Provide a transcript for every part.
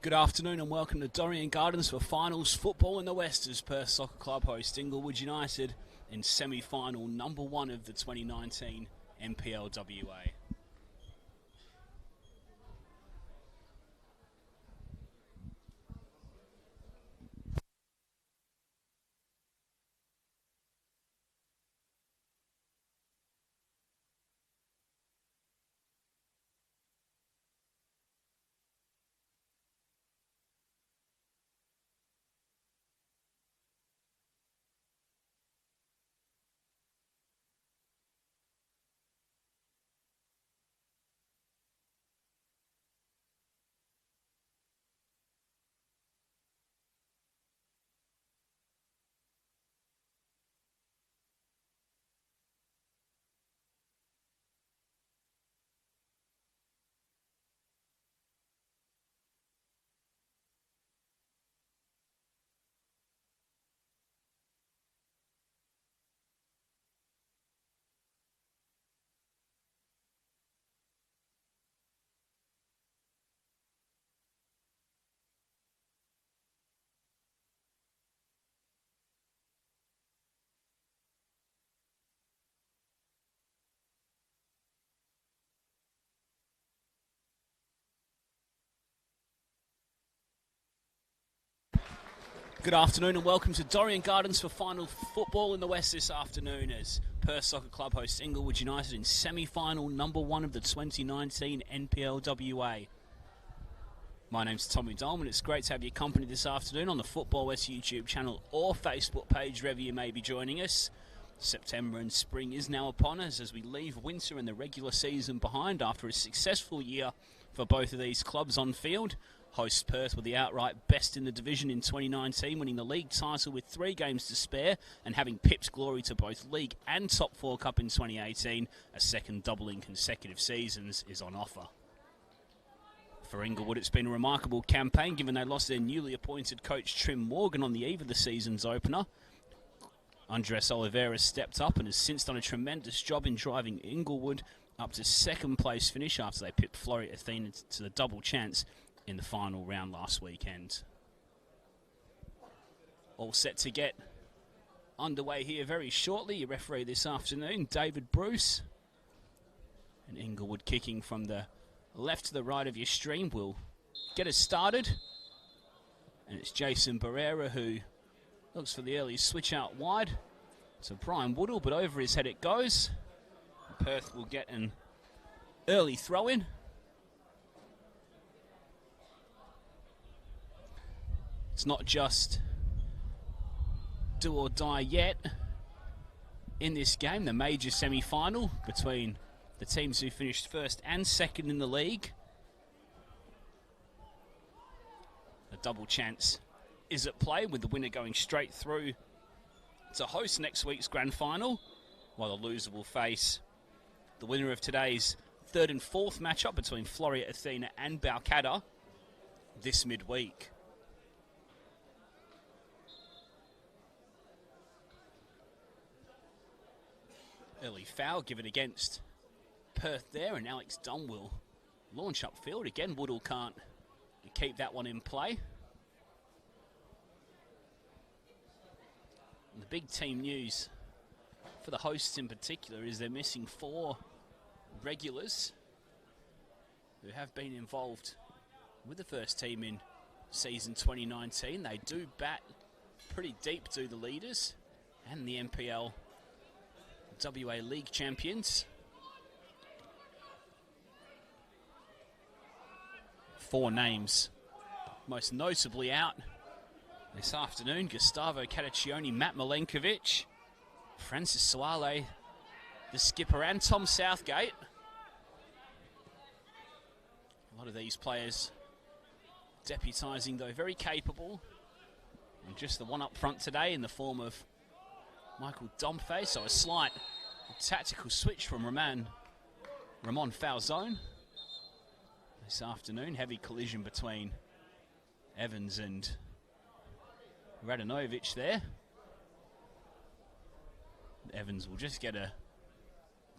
Good afternoon and welcome to Dorrien Gardens for finals football in the West as Perth Soccer Club host Inglewood United in semi-final number 1 of the 2019 NPL WA. Good afternoon and welcome to Dorrien Gardens for final football in the West this afternoon as Perth Soccer Club hosts Inglewood United in semi-final number 1 of the 2019 NPL WA. My name's Tommy Dolman. It's great to have your company this afternoon on the Football West YouTube channel or Facebook page, wherever you may be joining us. September and spring is now upon us as we leave winter and the regular season behind after a successful year for both of these clubs on field. Hosts Perth were the outright best in the division in 2019, winning the league title with 3 games to spare and having pipped glory to both league and top 4 cup in 2018. A second double in consecutive seasons is on offer. For Inglewood, it's been a remarkable campaign given they lost their newly appointed coach Trim Morgan on the eve of the season's opener. Andres Oliveira stepped up and has since done a tremendous job in driving Inglewood up to second place finish after they pipped Floreat Athena to the double chance in the final round last weekend. All set to get underway here very shortly. Your referee this afternoon, David Bruce. And Inglewood kicking from the left to the right of your stream will get us started. And it's Jason Barrera who looks for the early switch out wide to Brian Woodall, but over his head it goes. Perth will get an early throw in. It's not just do or die yet in this game, the major semi-final between the teams who finished first and second in the league. A double chance is at play with the winner going straight through to host next week's grand final, while the loser will face the winner of today's third and fourth matchup between Floreat Athena and Balcatta this midweek. Early foul given against Perth there, and Alex Dunn will launch upfield. Again, Woodall can't keep that one in play. And the big team news for the hosts in particular is they're missing 4 regulars who have been involved with the first team in season 2019. They do bat pretty deep, do the leaders and the NPL WA League champions. 4 names most notably out this afternoon: Gustavo Cataccioni, Matt Milenkovic, Francis Suale, the skipper, and Tom Southgate. A lot of these players deputising, though very capable, and just the one up front today in the form of Michael Domfe. So a slight tactical switch from Ramon Falzone this afternoon. Heavy collision between Evans and Radanovic there. Evans will just get a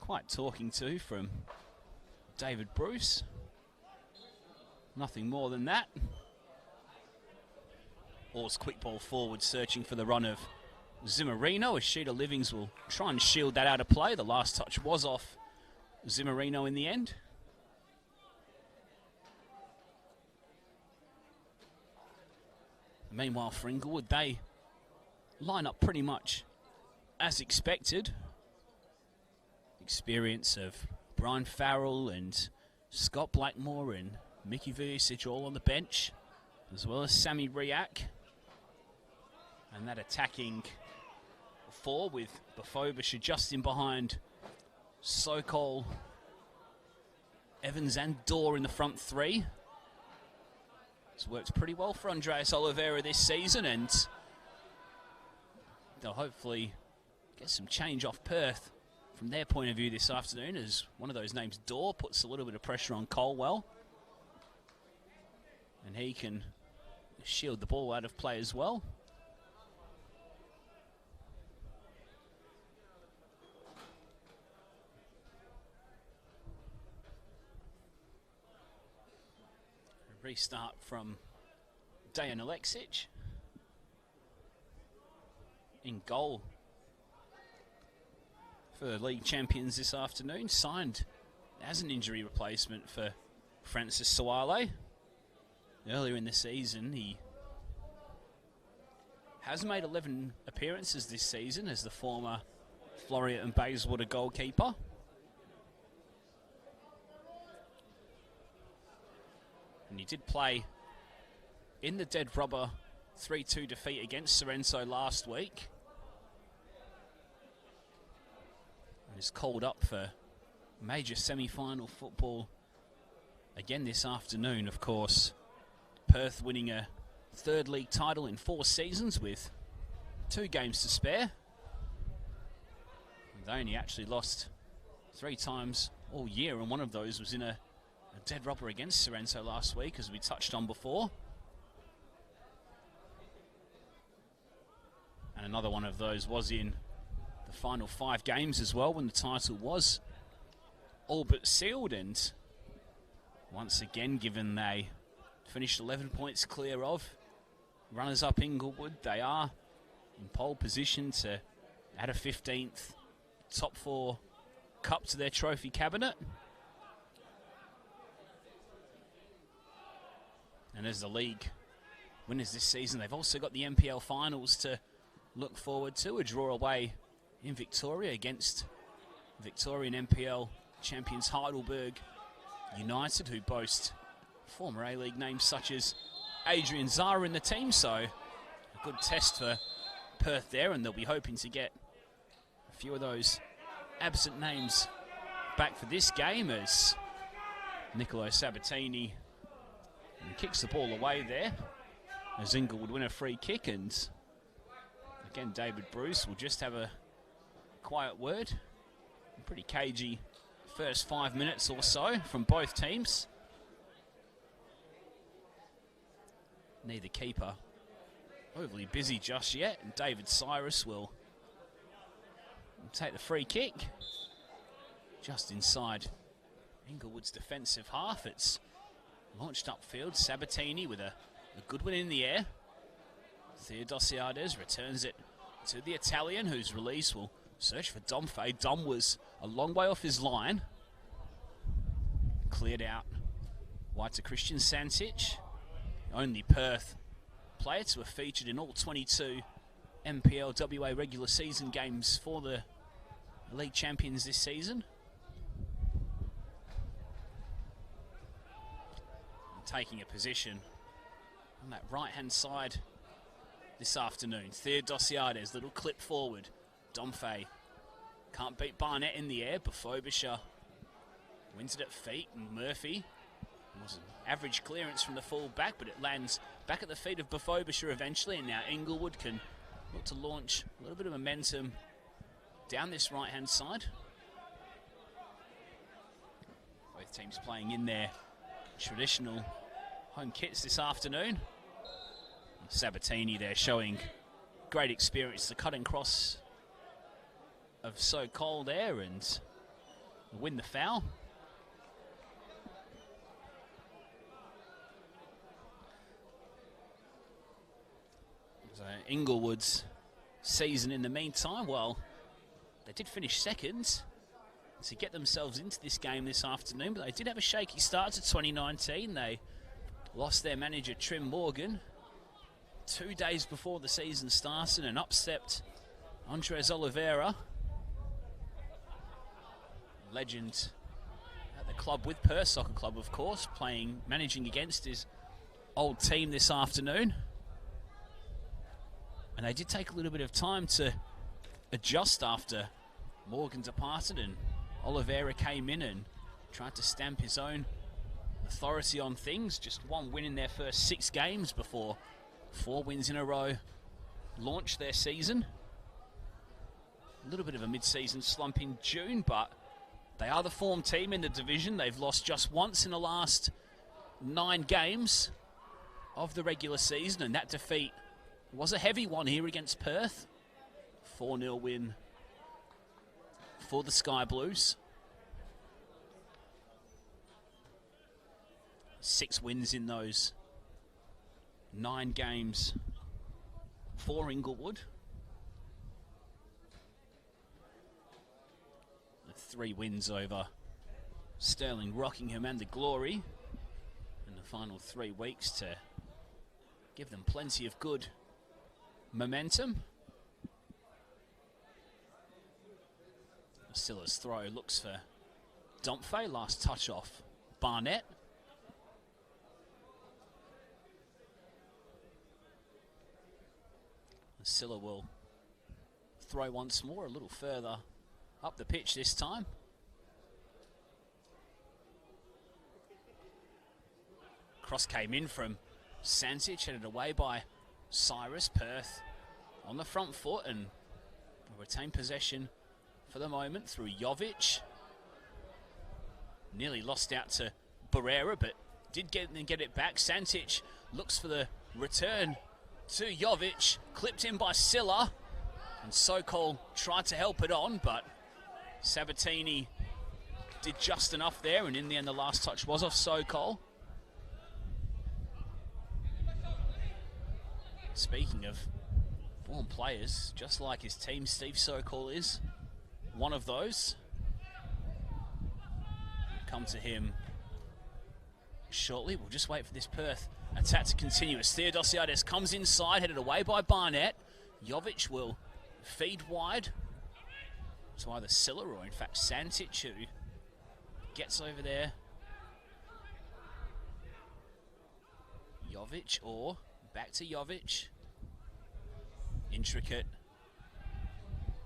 quite talking to from David Bruce. Nothing more than that. Orr's quick ball forward, searching for the run of Zimmerino, as Sheeta Livings will try and shield that out of play. The last touch was off Zimmerino in the end. Meanwhile, for Inglewood, they line up pretty much as expected. Experience of Brian Farrell and Scott Blackmore and Mickey Vujicic all on the bench, as well as Sammy Riak. And that attacking four with Bafobisha just in behind Sokol, Evans and Dorr in the front three. It's worked pretty well for Andreas Oliveira this season, and they'll hopefully get some change off Perth from their point of view this afternoon, as one of those names, Dorr, puts a little bit of pressure on Colwell. And he can shield the ball out of play as well. Restart from Dejan Aleksic. In goal for the league champions this afternoon, signed as an injury replacement for Francis Sawale. Earlier in the season, he has made 11 appearances this season as the former Floreat and Bayswater goalkeeper. And he did play in the dead rubber 3-2 defeat against Sorrento last week. And is called up for major semi-final football again this afternoon, of course. Perth winning a third league title in 4 seasons with 2 games to spare. They only actually lost 3 times all year, and one of those was in a dead rubber against Sorrento last week, as we touched on before. And another one of those was in the final 5 games as well, when the title was all but sealed. And once again, given they finished 11 points clear of runners-up Inglewood, they are in pole position to add a 15th top 4 cup to their trophy cabinet. And as the league winners this season, they've also got the NPL finals to look forward to. A draw away in Victoria against Victorian NPL champions Heidelberg United, who boast former A-League names such as Adrian Zara in the team. So a good test for Perth there, and they'll be hoping to get a few of those absent names back for this game, as Nicolo Sabatini kicks the ball away there as Inglewood win a free kick. And again, David Bruce will just have a quiet word. A pretty cagey first 5 minutes or so from both teams. Neither keeper overly busy just yet, and David Cyrus will take the free kick just inside Inglewood's defensive half. It's launched upfield. Sabatini with a good one in the air. Theodosiades returns it to the Italian, whose release will search for Domfey. Dom was a long way off his line. Cleared out wide to Christian Santic. Only Perth player to have featured in all 22 NPL WA regular season games for the league champions this season. Taking a position on that right-hand side this afternoon. Theodosiades, little clip forward. Domfey can't beat Barnett in the air. Bafobisha wins it at feet, and Murphy was an average clearance from the full back, but it lands back at the feet of Bafobisha eventually, and now Inglewood can look to launch a little bit of momentum down this right-hand side. Both teams playing in their traditional home kits this afternoon. Sabatini there showing great experience. The cutting cross of Sokol there, and win the foul. So Inglewood's season in the meantime, well, they did finish second to get themselves into this game this afternoon, but they did have a shaky start to 2019. They lost their manager Trim Morgan 2 days before the season started and upstepped Andres Oliveira, legend at the club with Perth Soccer Club, of course, managing against his old team this afternoon. And they did take a little bit of time to adjust after Morgan departed and Oliveira came in and tried to stamp his own authority on things. Just one win in their first 6 games before 4 wins in a row launched their season. A little bit of a mid-season slump in June, but they are the form team in the division. They've lost just once in the last 9 games of the regular season, and that defeat was a heavy one here against Perth. 4-0 win for the Sky Blues. 6 wins in those 9 games for Inglewood. 3 wins over Stirling, Rockingham and the Glory in the final 3 weeks to give them plenty of good momentum. Silla's throw looks for Domfey, last touch off Barnett. Silla will throw once more, a little further up the pitch this time. Cross came in from Santic, headed away by Cyrus. Perth on the front foot and retain possession for the moment through Jovic. Nearly lost out to Barrera, but did get it back. Santic looks for the return to Jovic, clipped in by Silla, and Sokol tried to help it on, but Sabatini did just enough there, and in the end the last touch was off Sokol. Speaking of former players, just like his team, Steve Sokol is one of those. Come to him shortly. We'll just wait for this Perth attack to continue as Theodosiades comes inside, headed away by Barnett. Jovic will feed wide to either Silla or in fact Santic, who gets over there. Jovic or back to Jovic. Intricate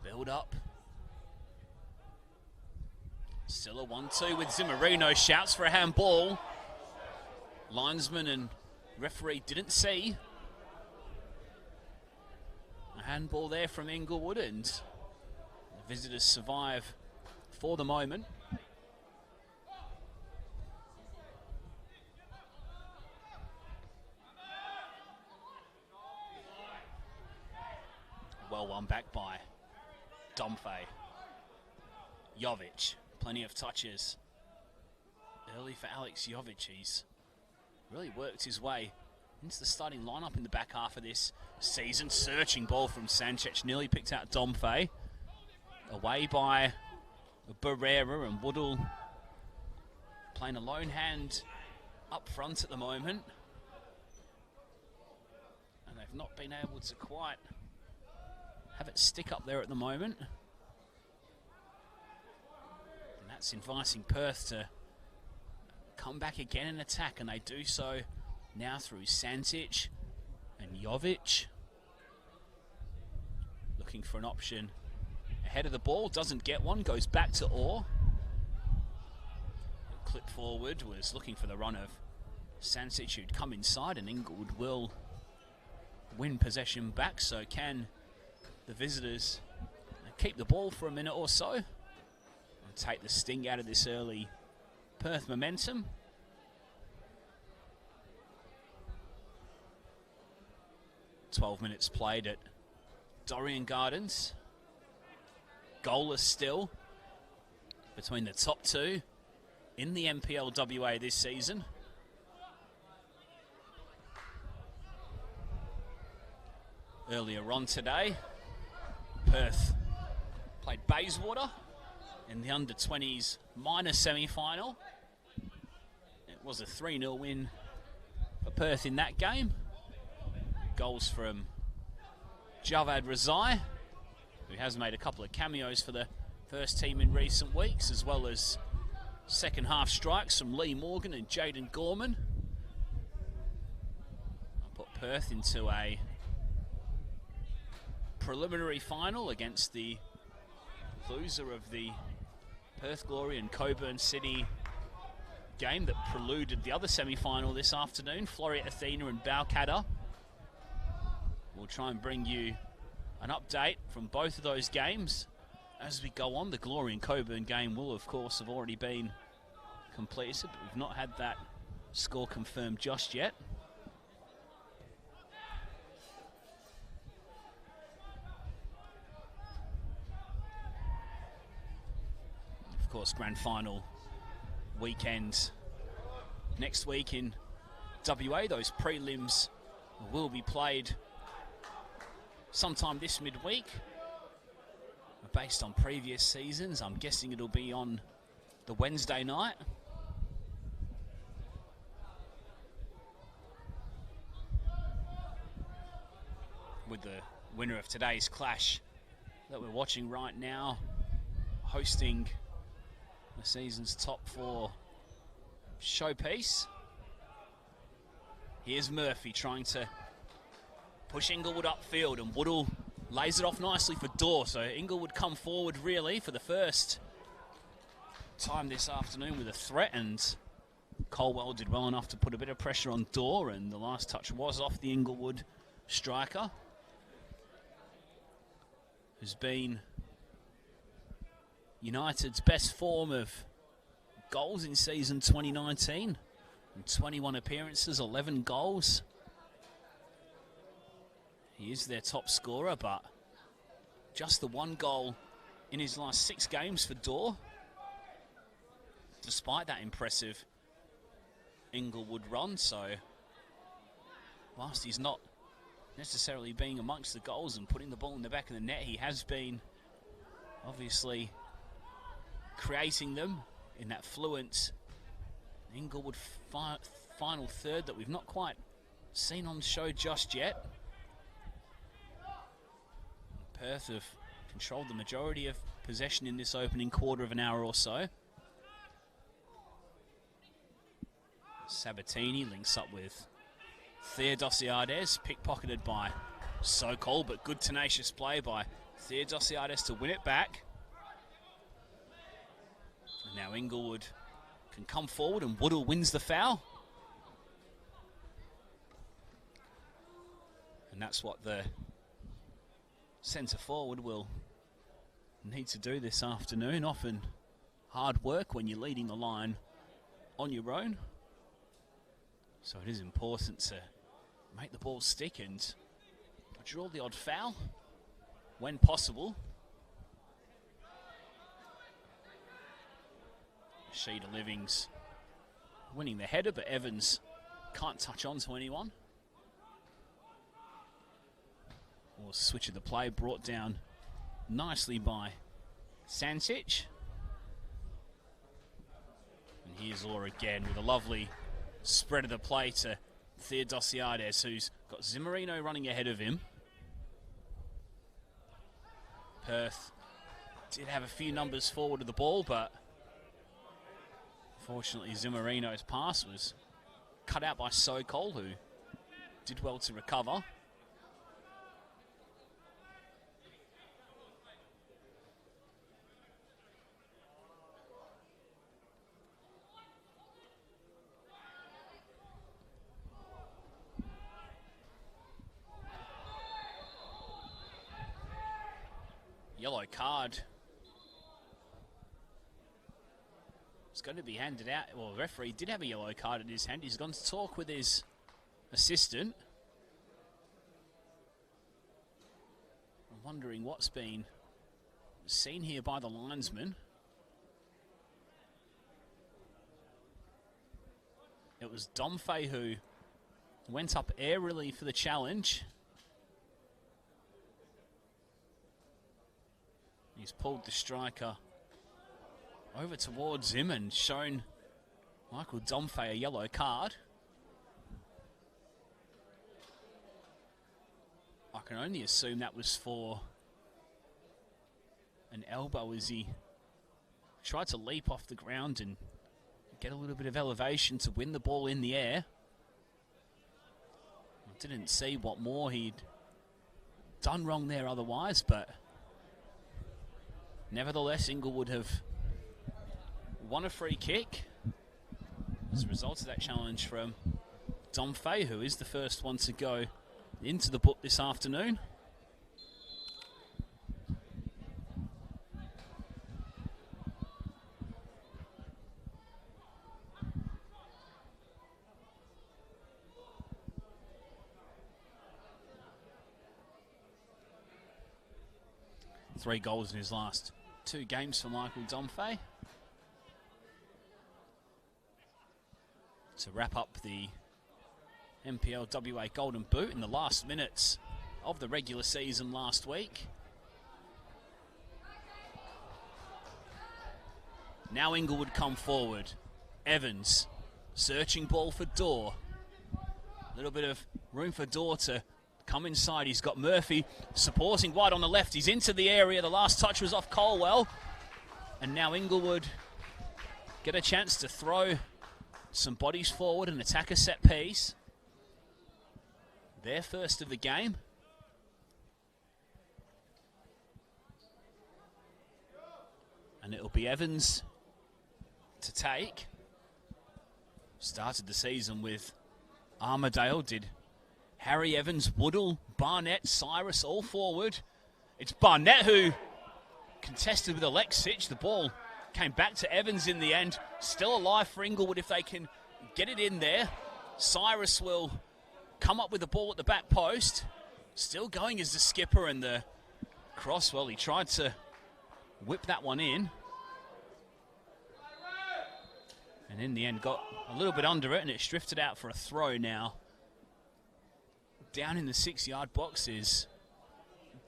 build up. Silla 1-2 with Zimmerino, shouts for a handball. Linesman and referee didn't see. A handball there from Inglewood, and the visitors survive for the moment. Well won back by Domfey. Jovic, plenty of touches early for Alex Jovic. He's really worked his way into the starting lineup in the back half of this season. Searching ball from Sanchez, nearly picked out Domfey. Away by Barrera, and Woodall playing a lone hand up front at the moment. And they've not been able to quite have it stick up there at the moment. And that's inviting Perth to come back again and attack, and they do so now through Santic and Jovic. Looking for an option ahead of the ball, doesn't get one, goes back to Orr. Clip forward, was looking for the run of Santic, who'd come inside, and Inglewood will win possession back. So can the visitors keep the ball for a minute or so and take the sting out of this early Perth momentum? "12 minutes played at Dorrien Gardens. Goalless still between the top two in the NPL WA this season. Earlier on today, Perth played Bayswater in the under-20s minor semi-final. It was a 3-0 win for Perth in that game. Goals from Javad Razai, who has made a couple of cameos for the first team in recent weeks, as well as second half strikes from Lee Morgan and Jaden Gorman. I put Perth into a preliminary final against the loser of the Perth Glory and Coburn City game that preluded the other semi-final this afternoon, Floreat Athena and Balcatta. We'll try and bring you an update from both of those games as we go on. The Glory and Coburn game will, of course, have already been completed, but we've not had that score confirmed just yet. Of course, grand final weekend next week in WA. Those prelims will be played sometime this midweek. Based on previous seasons, I'm guessing it'll be on the Wednesday night. With the winner of today's clash that we're watching right now hosting the season's top 4 showpiece. Here's Murphy trying to push Inglewood upfield, and Woodall lays it off nicely for Dorr. So Inglewood come forward really for the first time this afternoon with a threat, and Colwell did well enough to put a bit of pressure on Dorr, and the last touch was off the Inglewood striker, who's been United's best form of goals in season 2019. In 21 appearances, 11 goals. He is their top scorer, but just the 1 goal in his last 6 games for Dorr. Despite that impressive Inglewood run, so whilst he's not necessarily being amongst the goals and putting the ball in the back of the net, he has been obviously creating them in that fluent Inglewood final third that we've not quite seen on show just yet. Perth have controlled the majority of possession in this opening quarter of an hour or so. Sabatini links up with Theodosiades, pickpocketed by Sokol, but good tenacious play by Theodosiades to win it back. And now Inglewood can come forward, and Woodall wins the foul. And that's what the centre forward will need to do this afternoon. Often hard work when you're leading the line on your own. So it is important to make the ball stick and draw the odd foul when possible. Sheeta Livings winning the header, but Evans can't touch on to anyone. Or switch of the play brought down nicely by Sancic. And here's Orr again with a lovely spread of the play to Theodosiades, who's got Zimmerino running ahead of him. Perth did have a few numbers forward of the ball, but unfortunately Zimmerino's pass was cut out by Sokol, who did well to recover. Yellow card. It's going to be handed out. Well, the referee did have a yellow card in his hand. He's gone to talk with his assistant. I'm wondering what's been seen here by the linesman. It was Domfey who went up airily for the challenge. He's pulled the striker over towards him and shown Michael Domfey a yellow card. I can only assume that was for an elbow as he tried to leap off the ground and get a little bit of elevation to win the ball in the air. I didn't see what more he'd done wrong there otherwise, but nevertheless, Inglewood have won a free kick as a result of that challenge from Domfey, who is the first one to go into the book this afternoon. Three goals in his last 2 games for Michael Domfey. To wrap up the NPL WA Golden Boot in the last minutes of the regular season last week. Now Inglewood come forward. Evans searching ball for Dorr. A little bit of room for Dorr to come inside. He's got Murphy supporting wide on the left. He's into the area. The last touch was off Colwell. And now Inglewood get a chance to throw some bodies forward and attack a set piece. Their first of the game. And it'll be Evans to take. Started the season with Armadale, did Harry Evans, Woodall, Barnett, Cyrus all forward. It's Barnett who contested with Alexic. The ball came back to Evans in the end. Still alive for Inglewood if they can get it in there. Cyrus will come up with the ball at the back post. Still going as the skipper, and the cross, well, he tried to whip that one in. And in the end got a little bit under it, and it's drifted out for a throw now. Down in the 6-yard box is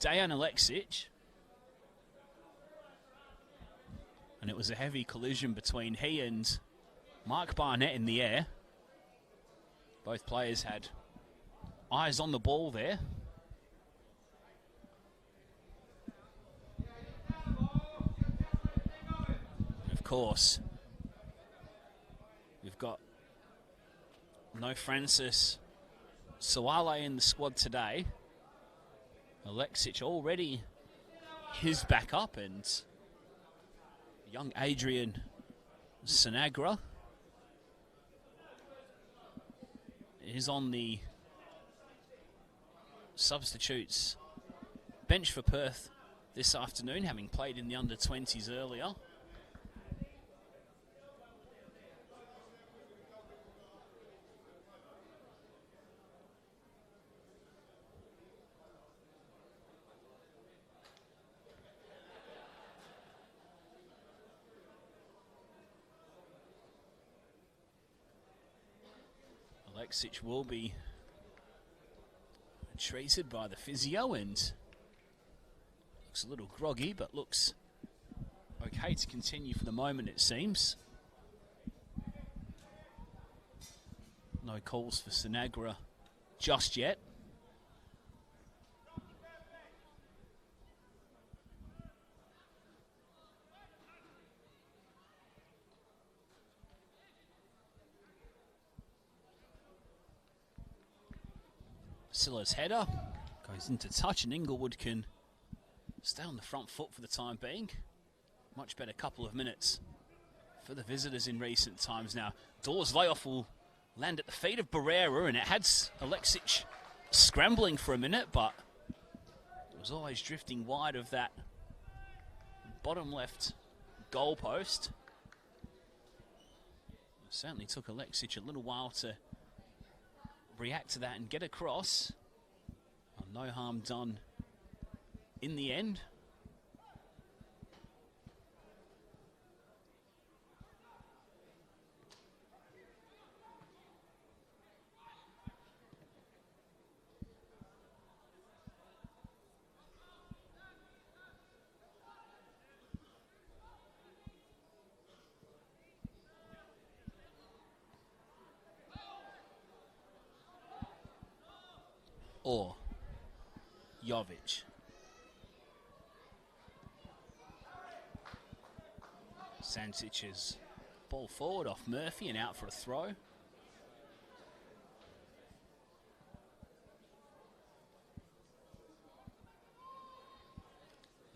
Dejan Alexic. And it was a heavy collision between he and Mark Barnett in the air. Both players had eyes on the ball there. Of course, we've got no Francis Sawale in the squad today. Alexic already his backup, and young Adrian Sinagra is on the substitutes bench for Perth this afternoon, having played in the under-20s earlier. Alexic will be treated by the physio and looks a little groggy, but looks okay to continue for the moment, it seems. No calls for Sinagra just yet. Silla's header goes into touch, and Inglewood can stay on the front foot for the time being. Much better couple of minutes for the visitors in recent times now. Dorr's layoff will land at the feet of Barrera, and it had Alexic scrambling for a minute, but it was always drifting wide of that bottom left goal post. It certainly took Alexic a little while to react to that and get across. Well, no harm done in the end. or Jovic. Santic's ball forward off Murphy and out for a throw.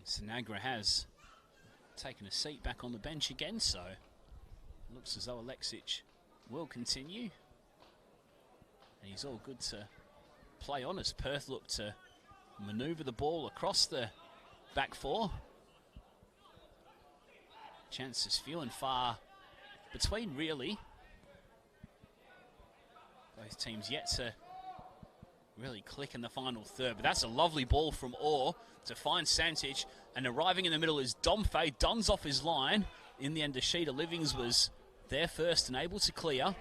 Sinagra has taken a seat back on the bench again, so it looks as though Alexic will continue. And he's all good to play on as Perth look to manoeuvre the ball across the back four. Chances few and far between, really. Both teams yet to really click in the final third, but that's a lovely ball from Orr to find Santic, and arriving in the middle is Domfey. Duns off his line. In the end, Ashita Livings was there first and able to clear.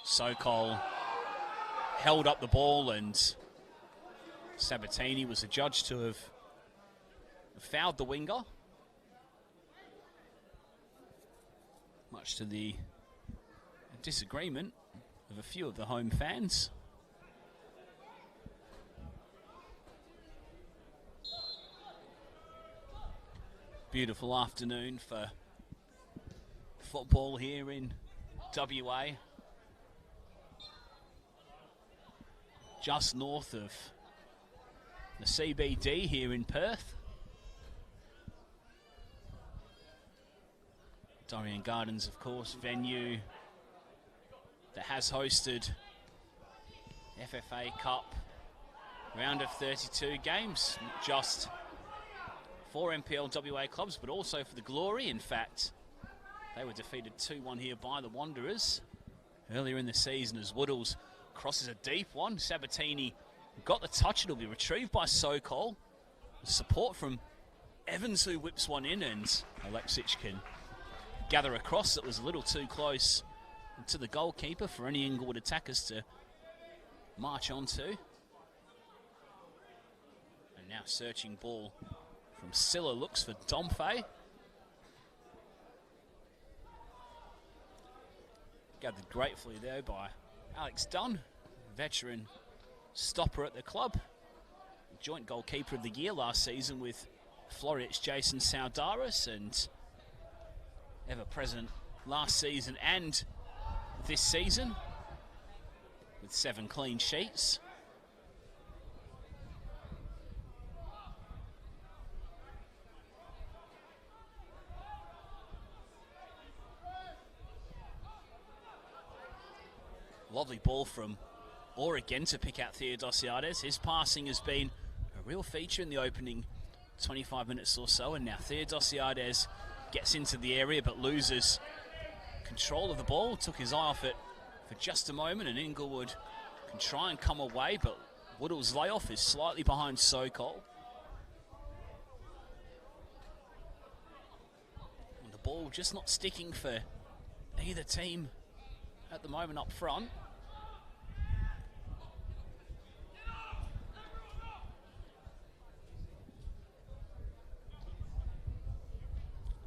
Sokol held up the ball, and Sabatini was adjudged to have fouled the winger, much to the disagreement of a few of the home fans. Beautiful afternoon for football here in WA. Just north of the CBD here in Perth. Dorrien Gardens, of course, venue that has hosted FFA Cup round of 32 games, not just for NPL WA clubs, but also for the Glory. In fact, they were defeated 2-1 here by the Wanderers earlier in the season as Woodles crosses a deep one. Sabatini got the touch. It'll be retrieved by Sokol. Support from Evans, who whips one in, and Alexic can gather across. It was a little too close to the goalkeeper for any Inglewood attackers to march onto. And now searching ball from Silla, looks for Domfey. Gathered gratefully there by Alex Dunn, veteran stopper at the club. Joint goalkeeper of the year last season with Florian's Jason Saudaris, and ever-present last season and this season with 7 clean sheets. Lovely ball from Orr again to pick out Theodosiades. His passing has been a real feature in the opening 25 minutes or so, and now Theodosiades gets into the area but loses control of the ball. Took his eye off it for just a moment, and Inglewood can try and come away, but Woodall's layoff is slightly behind Sokol. And the ball just not sticking for either team at the moment up front.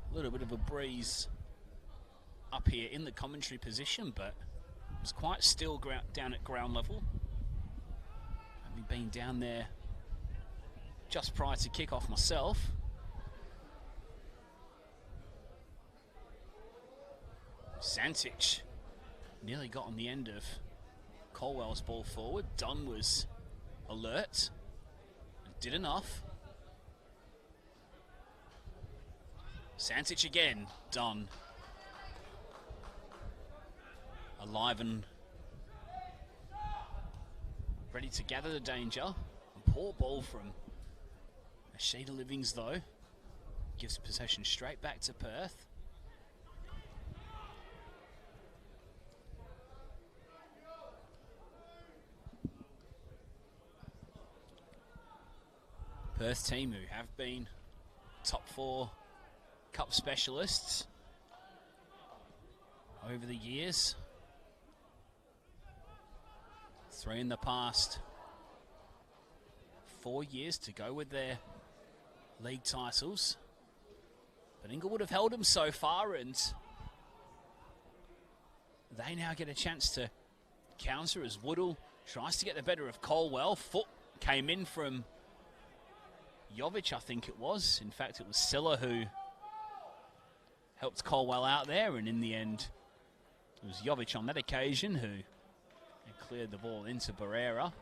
A little bit of a breeze up here in the commentary position, but it's quite still down at ground level. Having been down there just prior to kick-off myself. Santic nearly got on the end of Colwell's ball forward. Dunn was alert and did enough. Santic again, Dunn. Alive and ready to gather the danger. A poor ball from Ashita Livings, though. Gives possession straight back to Perth. Perth team who have been top 4 Cup specialists over the years. 3 in the past 4 years to go with their league titles. But Inglewood have held them so far, and they now get a chance to counter as Woodall Tries to get the better of Colwell. Foot came in from Jovic, I think it was. In fact, it was Silla who helped Colwell out there, and in the end, it was Jovic on that occasion who cleared the ball into Barrera.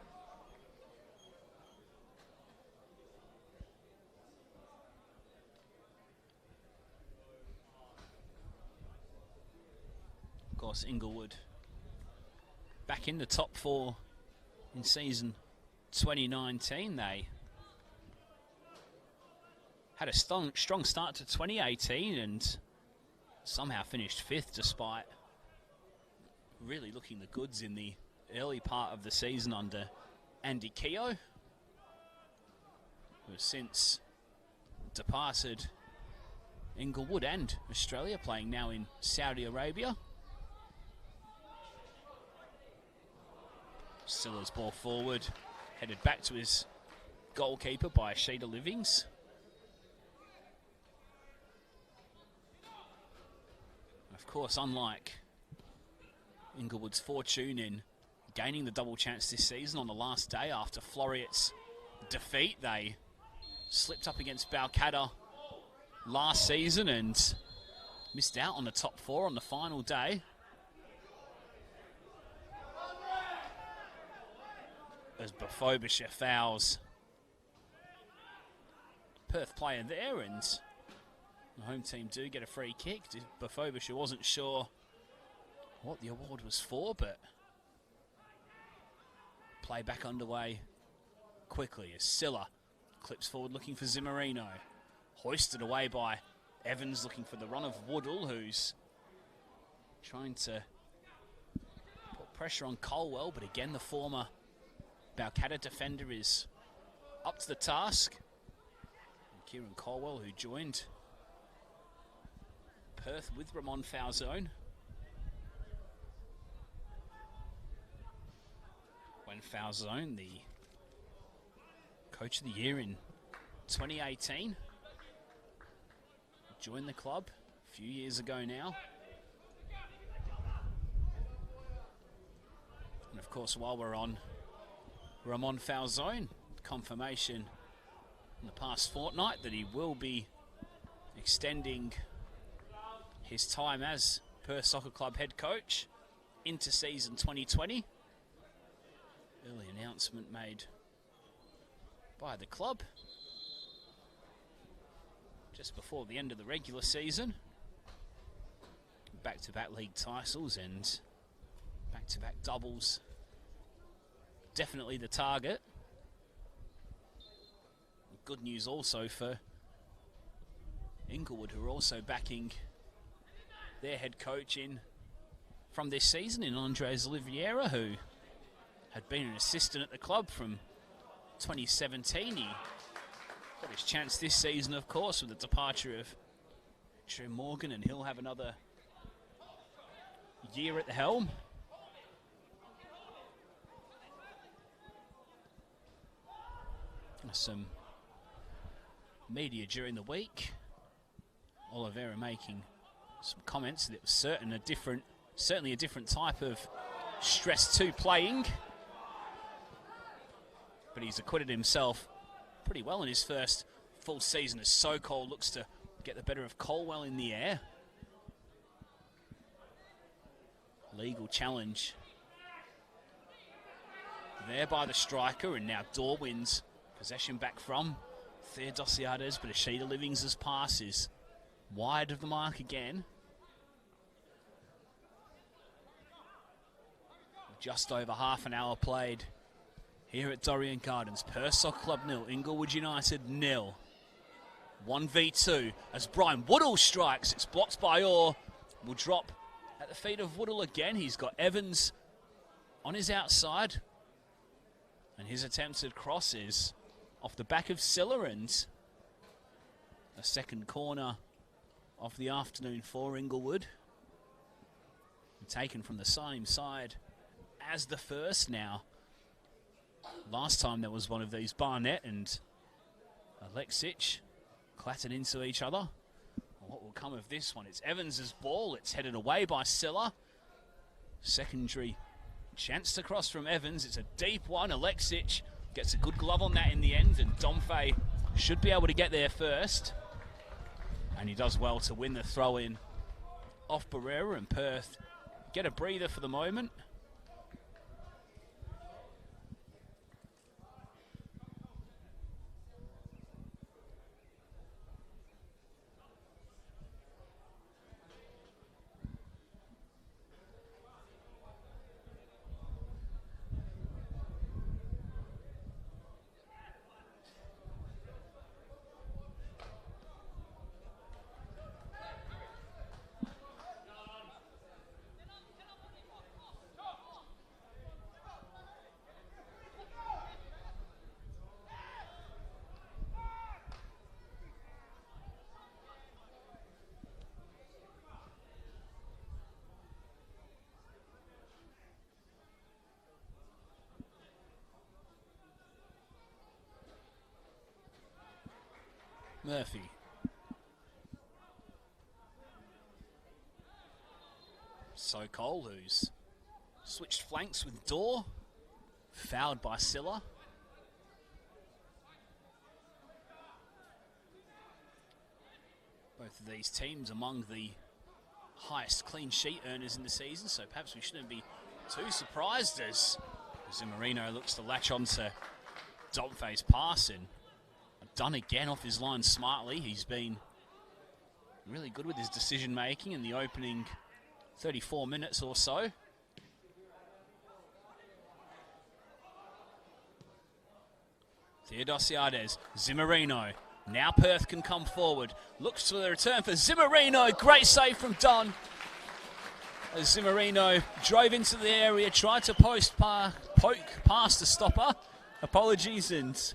Of course, Inglewood back in the top 4 in season 2019. They had a strong start to 2018 and somehow finished 5th despite really looking the goods in the early part of the season under Andy Keogh, who has since departed Inglewood and Australia, playing now in Saudi Arabia. Silla's ball forward, headed back to his goalkeeper by Sheeta Livings. Of course, unlike Inglewood's fortune in gaining the double chance this season on the last day after Floriet's defeat, they slipped up against Balcatta last season and missed out on the top 4 on the final day. As Bafobisha fouls Perth player there, and the home team do get a free kick. Bafobisha wasn't sure what the award was for, but play back underway quickly as Silla clips forward looking for Zimmerino. Hoisted away by Evans looking for the run of Woodall, who's trying to put pressure on Colwell, but again the former Balcatta defender is up to the task. And Kieran Colwell, who joined Perth with Ramon Falzone when Falzone, the coach of the year in 2018, joined the club a few years ago now. And of course, while we're on Ramon Falzone, confirmation in the past fortnight that he will be extending his time as Perth Soccer Club head coach into season 2020. Early announcement made by the club just before the end of the regular season. Back-to-back league titles and back-to-back doubles. Definitely the target. Good news also for Inglewood, who are also backing their head coach in from this season in Andres Oliveira, who had been an assistant at the club from 2017. He got his chance this season, of course, with the departure of Trey Morgan, and he'll have another year at the helm. Some media during the week, Oliveira making some comments that it was certainly a different type of stress to playing, but he's acquitted himself pretty well in his first full season as Sokol looks to get the better of Colwell in the air. Legal challenge there by the striker, and now Dor wins possession back from Theodosiades, but Sheeta Livings' pass is wide of the mark again. Just over half an hour played here at Dorrien Gardens. Perth Soccer Club 0, Inglewood United 0. 1v2 as Brian Woodall strikes. It's blocked by Orr. Will drop at the feet of Woodall again. He's got Evans on his outside, and his attempted cross is off the back of Silla, and a second corner of the afternoon for Inglewood. Taken from the same side as the first now. Last time there was one of these, Barnett and Alexic clattered into each other. What will come of this one? It's Evans' ball. It's headed away by Silla. Secondary Chance to cross from Evans. It's a deep one. Alexic gets a good glove on that in the end, and Domfey should be able to get there first. And he does well to win the throw-in off Barrera, and Perth get a breather for the moment. Murphy. Sokol, who's switched flanks with Dorr. Fouled by Silla. Both of these teams among the highest clean sheet earners in the season, so perhaps we shouldn't be too surprised as Zimmerino looks to latch on to Domfey's passing. Done again off his line smartly. He's been really good with his decision making in the opening 34 minutes or so. Theodosiades, Zimmerino. Now Perth can come forward. Looks for the return for Zimmerino. Great save from Dunn. As Zimmerino drove into the area, tried to poke past the stopper. Apologies, and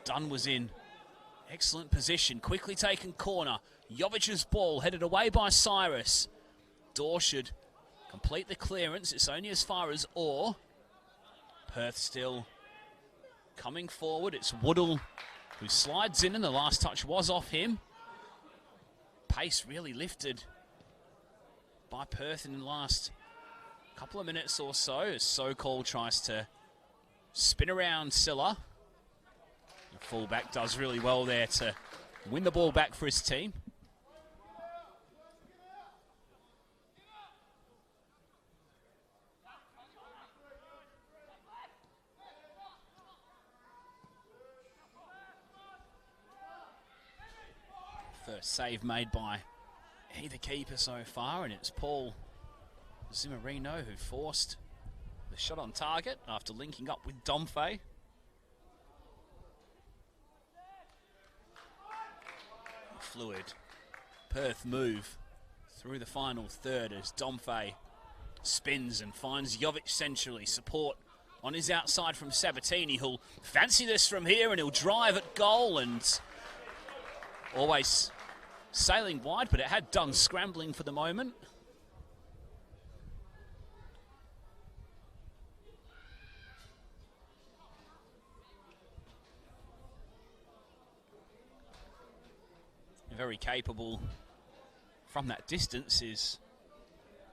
Dunn was in excellent position. Quickly taken corner. Jovic's ball headed away by Cyrus. Dorr should complete the clearance. It's only as far as Orr. Perth still coming forward. It's Woodall who slides in, and the last touch was off him. Pace really lifted by Perth in the last couple of minutes or so as Sokol tries to spin around Silla. The fullback does really well there to win the ball back for his team. First save made by either keeper so far, and it's Paul Zimmerino who forced the shot on target after linking up with Domfey. Fluid Perth move through the final third as Domfey spins and finds Jovic centrally. Support on his outside from Sabatini, who'll fancy this from here, and he'll drive at goal, and always sailing wide, but it had Dunn scrambling for the moment. Very capable from that distance is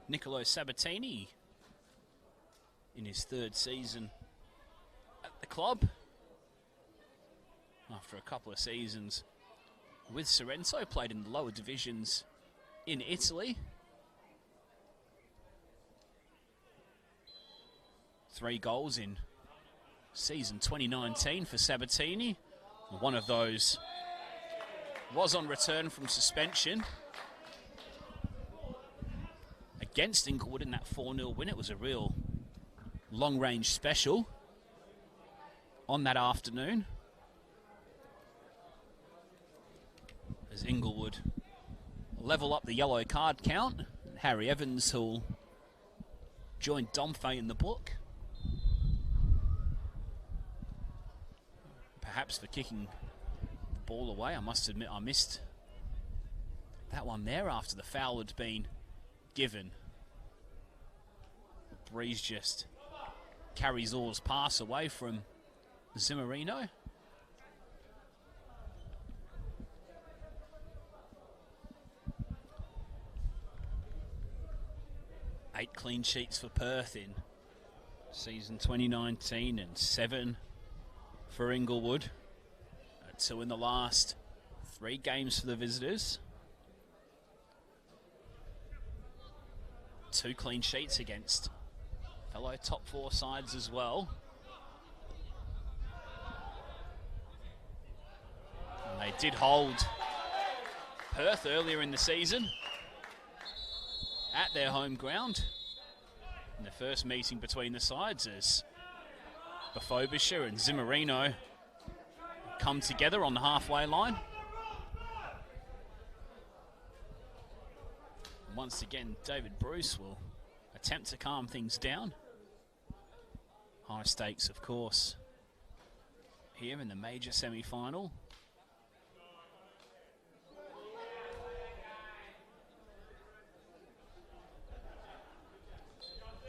Nicolo Sabatini in his third season at the club. After a couple of seasons with Sorrento, played in the lower divisions in Italy. 3 goals in season 2019 for Sabatini. One of those was on return from suspension against Inglewood in that 4-0 win. It was a real long-range special on that afternoon, as Inglewood level up the yellow card count. Harry Evans, who'll join Domfey in the book, perhaps for kicking ball away. I must admit I missed that one there after the foul had been given. Breeze just carries Orr's pass away from Zimmerino. 8 clean sheets for Perth in season 2019 and 7 for Inglewood. 2 in the last 3 games for the visitors. 2 clean sheets against fellow top 4 sides as well. And they did hold Perth earlier in the season at their home ground in the first meeting between the sides, as Befobisher and Zimmerino come together on the halfway line. Once again, David Bruce will attempt to calm things down. High stakes, of course, here in the major semi-final.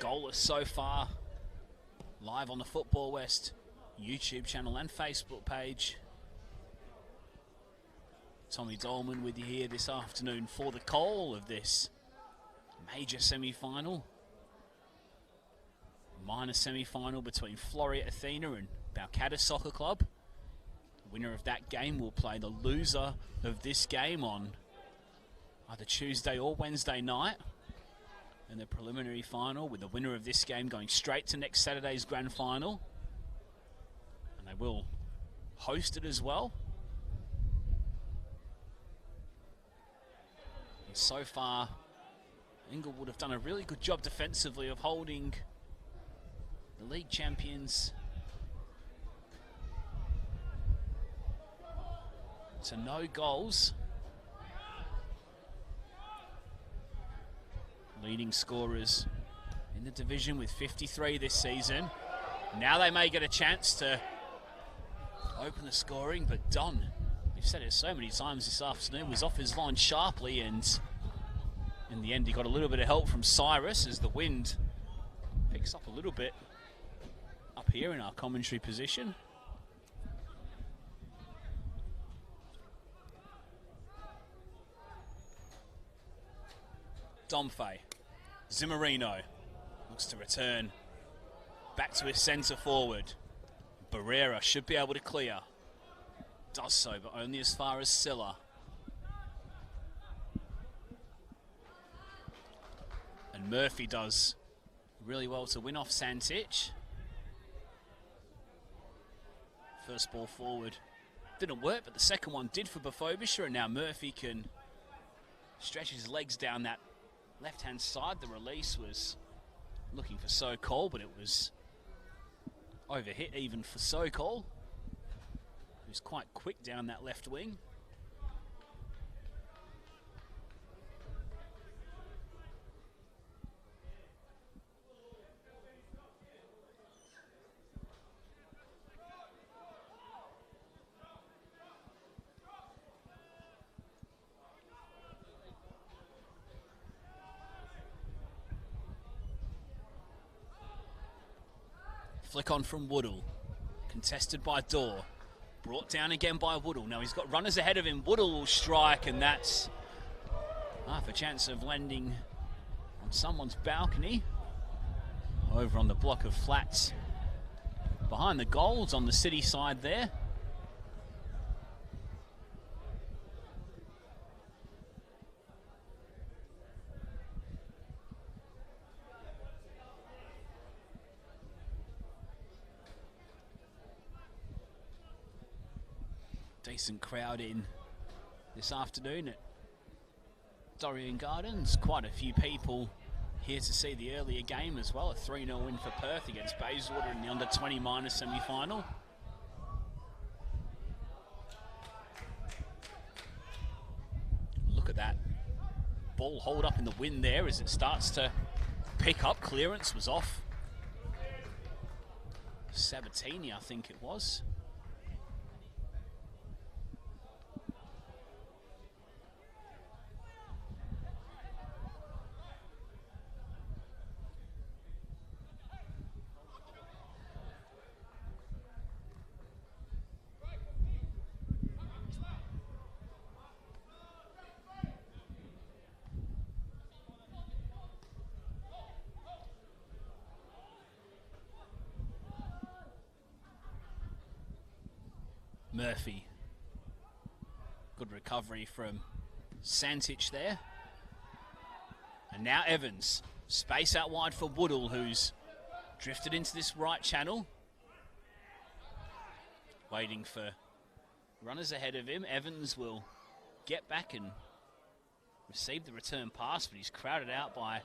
Goalless so far, live on the Football West YouTube channel and Facebook page. Tommy Dolman with you here this afternoon for the call of this major semi-final. Minor semi-final between Floreat Athena and Balcatta Soccer Club. The winner of that game will play the loser of this game on either Tuesday or Wednesday night in the preliminary final, with the winner of this game going straight to next Saturday's grand final. And they will host it as well. And so far, Inglewood have done a really good job defensively of holding the league champions to no goals. Leading scorers in the division with 53 this season. Now they may get a chance to open the scoring, but Don, we've said it so many times this afternoon, was off his line sharply, and in the end he got a little bit of help from Cyrus as the wind picks up a little bit up here in our commentary position. Domfey. Zimmerino looks to return back to his centre forward. Barrera should be able to clear. Does so, but only as far as Silla. And Murphy does really well to win off Santich. First ball forward didn't work, but the second one did for Befobisher, and now Murphy can stretch his legs down that left-hand side. The release was looking for Sokol, but it was overhit even for Sokol, who's quite quick down that left wing. Flick on from Woodall, contested by Dorr, brought down again by Woodall. Now he's got runners ahead of him. Woodall will strike, and that's half a chance of landing on someone's balcony over on the block of flats behind the goals on the city side there. Decent crowd in this afternoon at Dorrien Gardens. Quite a few people here to see the earlier game as well. A 3-0 win for Perth against Bayswater in the under-20 minor semi-final. Look at that ball hold up in the wind there as it starts to pick up. Clearance was off Sabatini, I think it was. Murphy. Good recovery from Santich there. And now Evans. Space out wide for Woodall, who's drifted into this right channel. Waiting for runners ahead of him. Evans will get back and receive the return pass, but he's crowded out by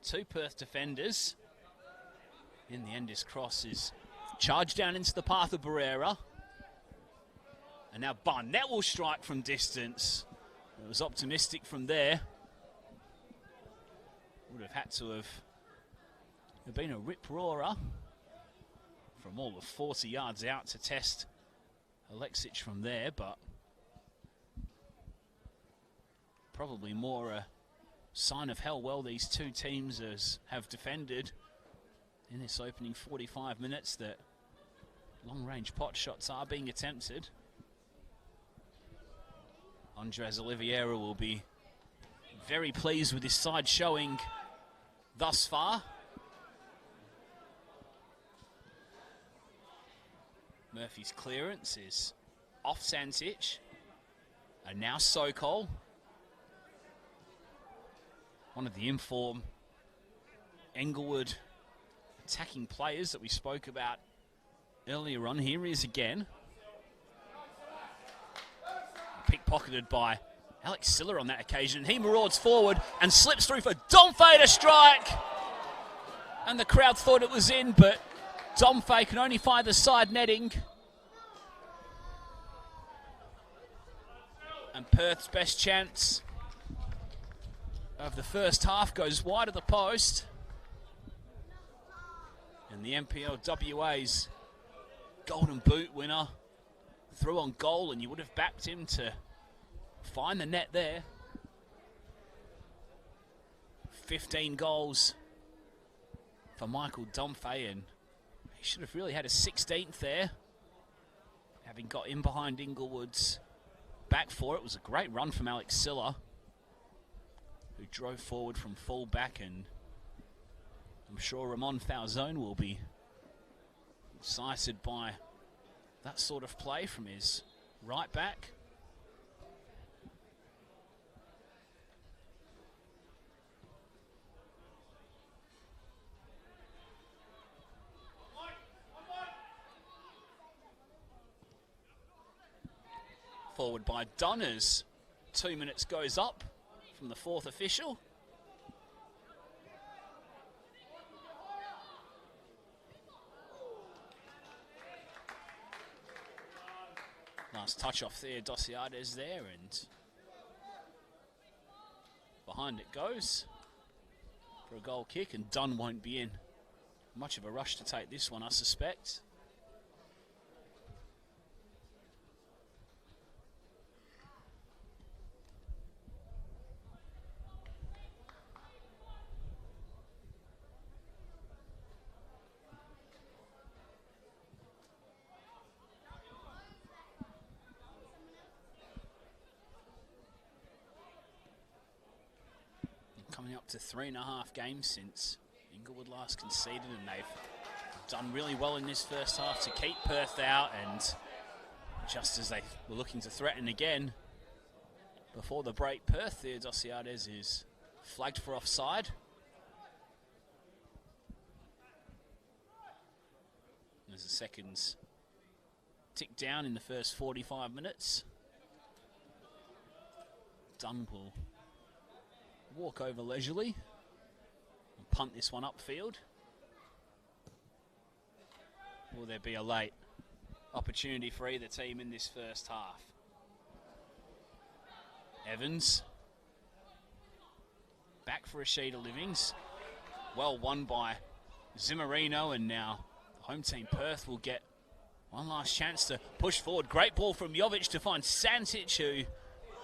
two Perth defenders. In the end, his cross is charged down into the path of Barrera. And now Barnett will strike from distance. It was optimistic from there. Would have had to have been a rip-roarer from all of 40 yards out to test Alexic from there, but probably more a sign of how well these two teams have defended in this opening 45 minutes, that long-range pot shots are being attempted. Andres Oliveira will be very pleased with his side showing thus far. Murphy's clearance is off Santich. And now Sokol. One of the informed Inglewood attacking players that we spoke about earlier on. Here he is again. Pickpocketed by Alex Siller on that occasion. He marauds forward and slips through for Domfey to strike. And the crowd thought it was in, but Domfey can only find the side netting. And Perth's best chance of the first half goes wide of the post. And the NPL WA's Golden Boot winner threw on goal, and you would have backed him to find the net there. 15 goals for Michael Domfey, and he should have really had a 16th there, having got in behind Inglewood's back four. It was a great run from Alex Siller, who drove forward from full back, and I'm sure Ramon Falzone will be excited by that sort of play from his right back. Forward by Dunners. 2 minutes goes up from the fourth official. Nice touch off there, Dosiades there, and behind it goes for a goal kick, and Dunn won't be in much of a rush to take this one, I suspect. Coming up to 3.5 games since Inglewood last conceded, and they've done really well in this first half to keep Perth out, and just as they were looking to threaten again before the break, Perth, Theodosiades is flagged for offside. As the seconds tick down in the first 45 minutes, Dunn will walk over leisurely and punt this one upfield. Will there be a late opportunity for either team in this first half? Evans back for Rashida Livings. Well won by Zimmerino, and now the home team Perth will get one last chance to push forward. Great ball from Jovic to find Santich, who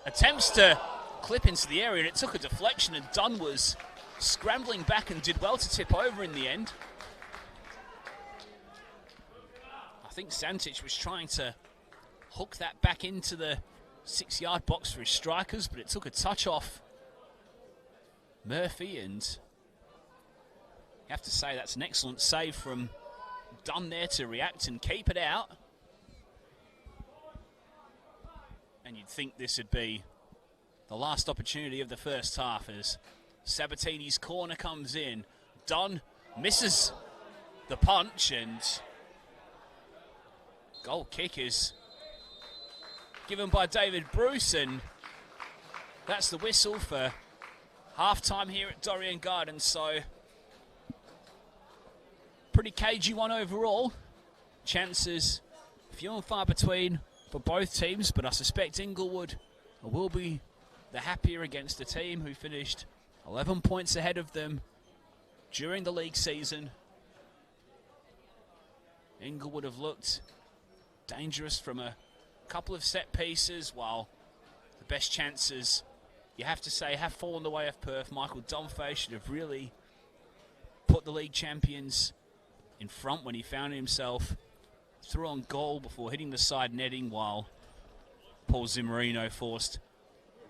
attempts to clip into the area, and it took a deflection, and Dunn was scrambling back and did well to tip over in the end. I think Santich was trying to hook that back into the 6-yard box for his strikers, but it took a touch off Murphy, and you have to say that's an excellent save from Dunn there to react and keep it out. And you'd think this would be the last opportunity of the first half as Sabatini's corner comes in. Dunn misses the punch, and goal kick is given by David Bruce, and that's the whistle for half-time here at Dorrien Gardens. So pretty cagey one overall. Chances few and far between for both teams, but I suspect Inglewood will be the happier against a team who finished 11 points ahead of them during the league season. Inglewood have looked dangerous from a couple of set pieces, while the best chances, you have to say, have fallen the way of Perth. Michael Domfay should have really put the league champions in front when he found himself through on goal before hitting the side netting, while Paul Zimmerino forced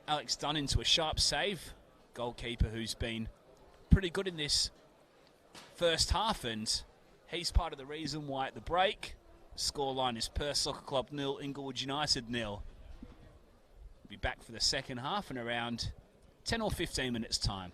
Alex Dunn into a sharp save. Goalkeeper who's been pretty good in this first half, and he's part of the reason why at the break, the scoreline is Perth Soccer Club 0, Inglewood United 0. We'll be back for the second half in around 10 or 15 minutes time.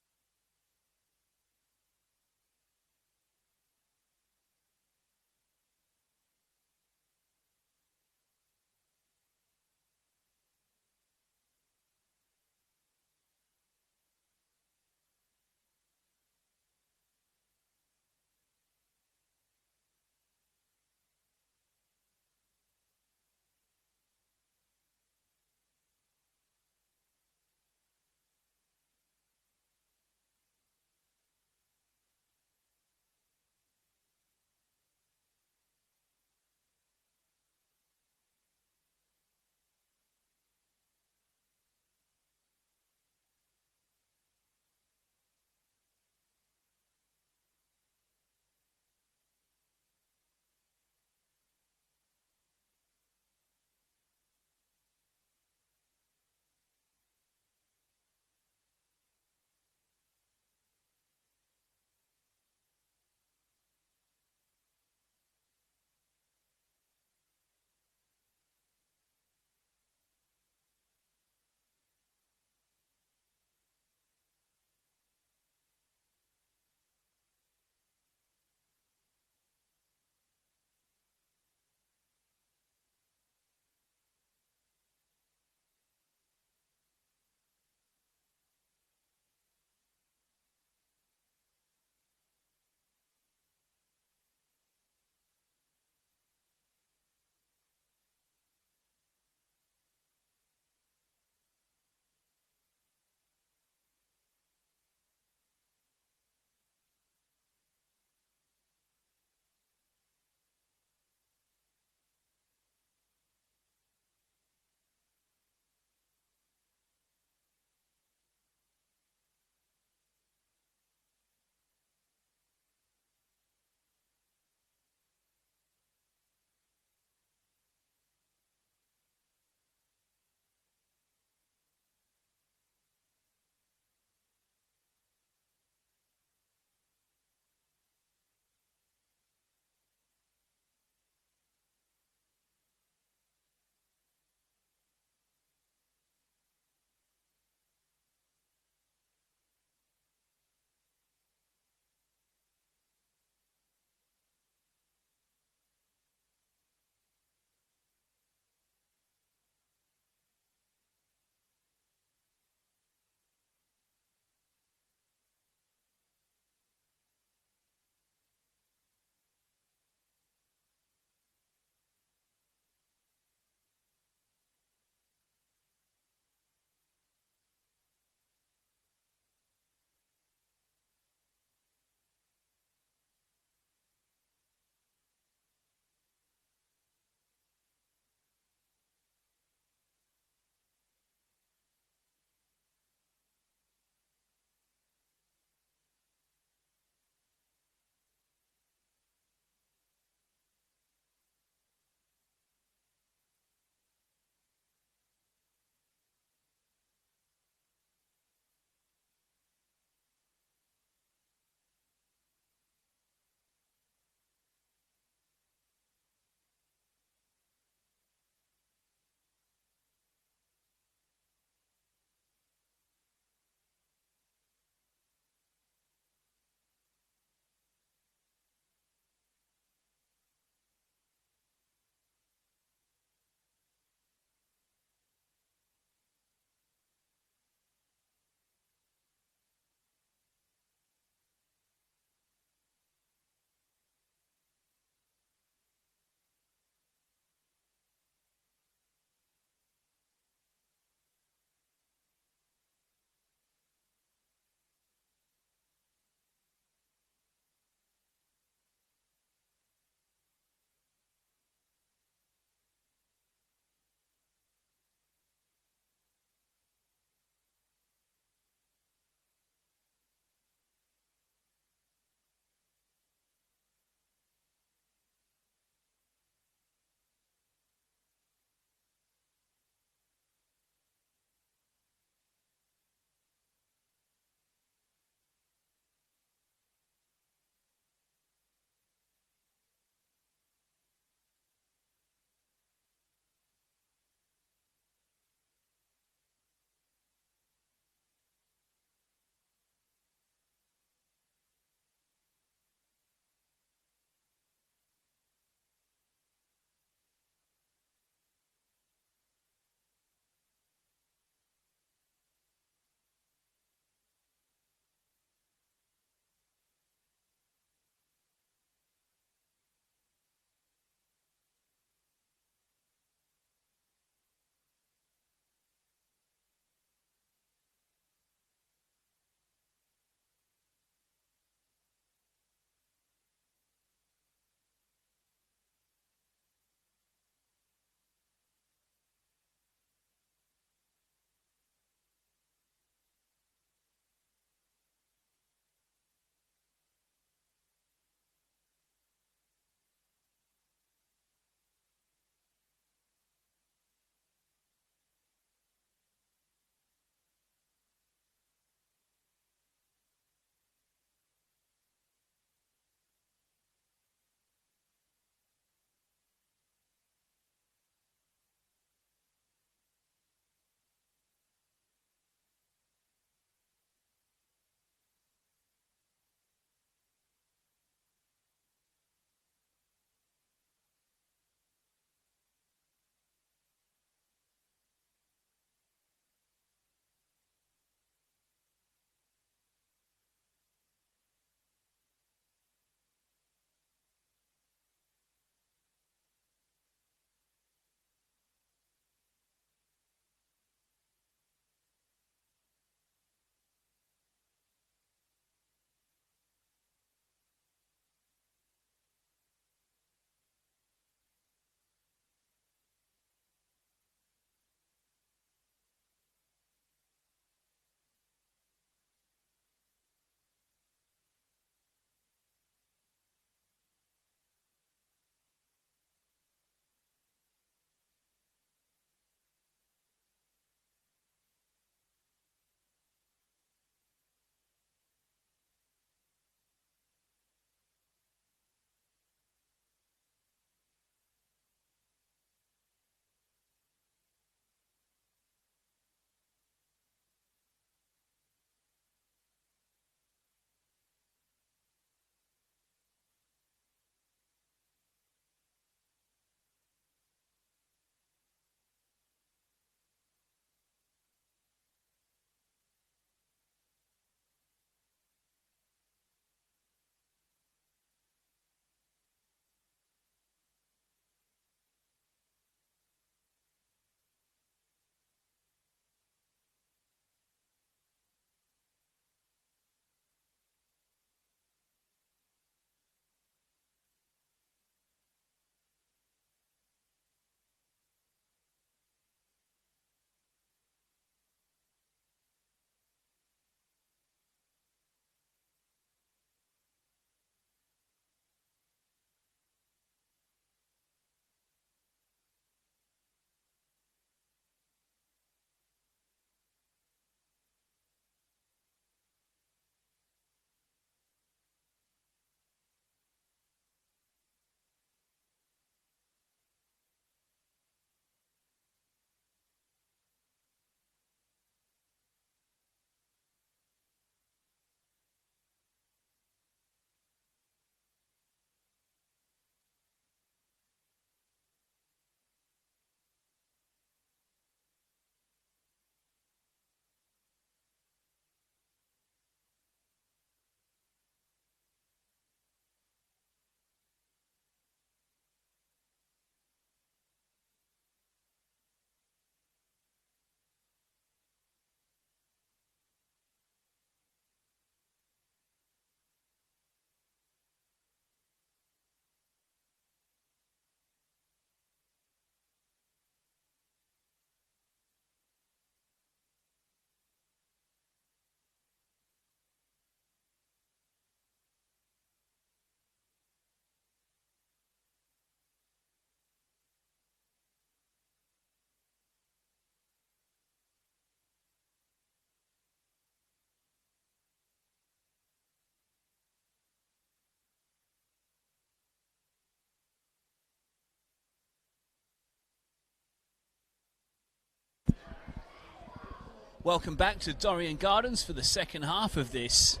Welcome back to Dorrien Gardens for the second half of this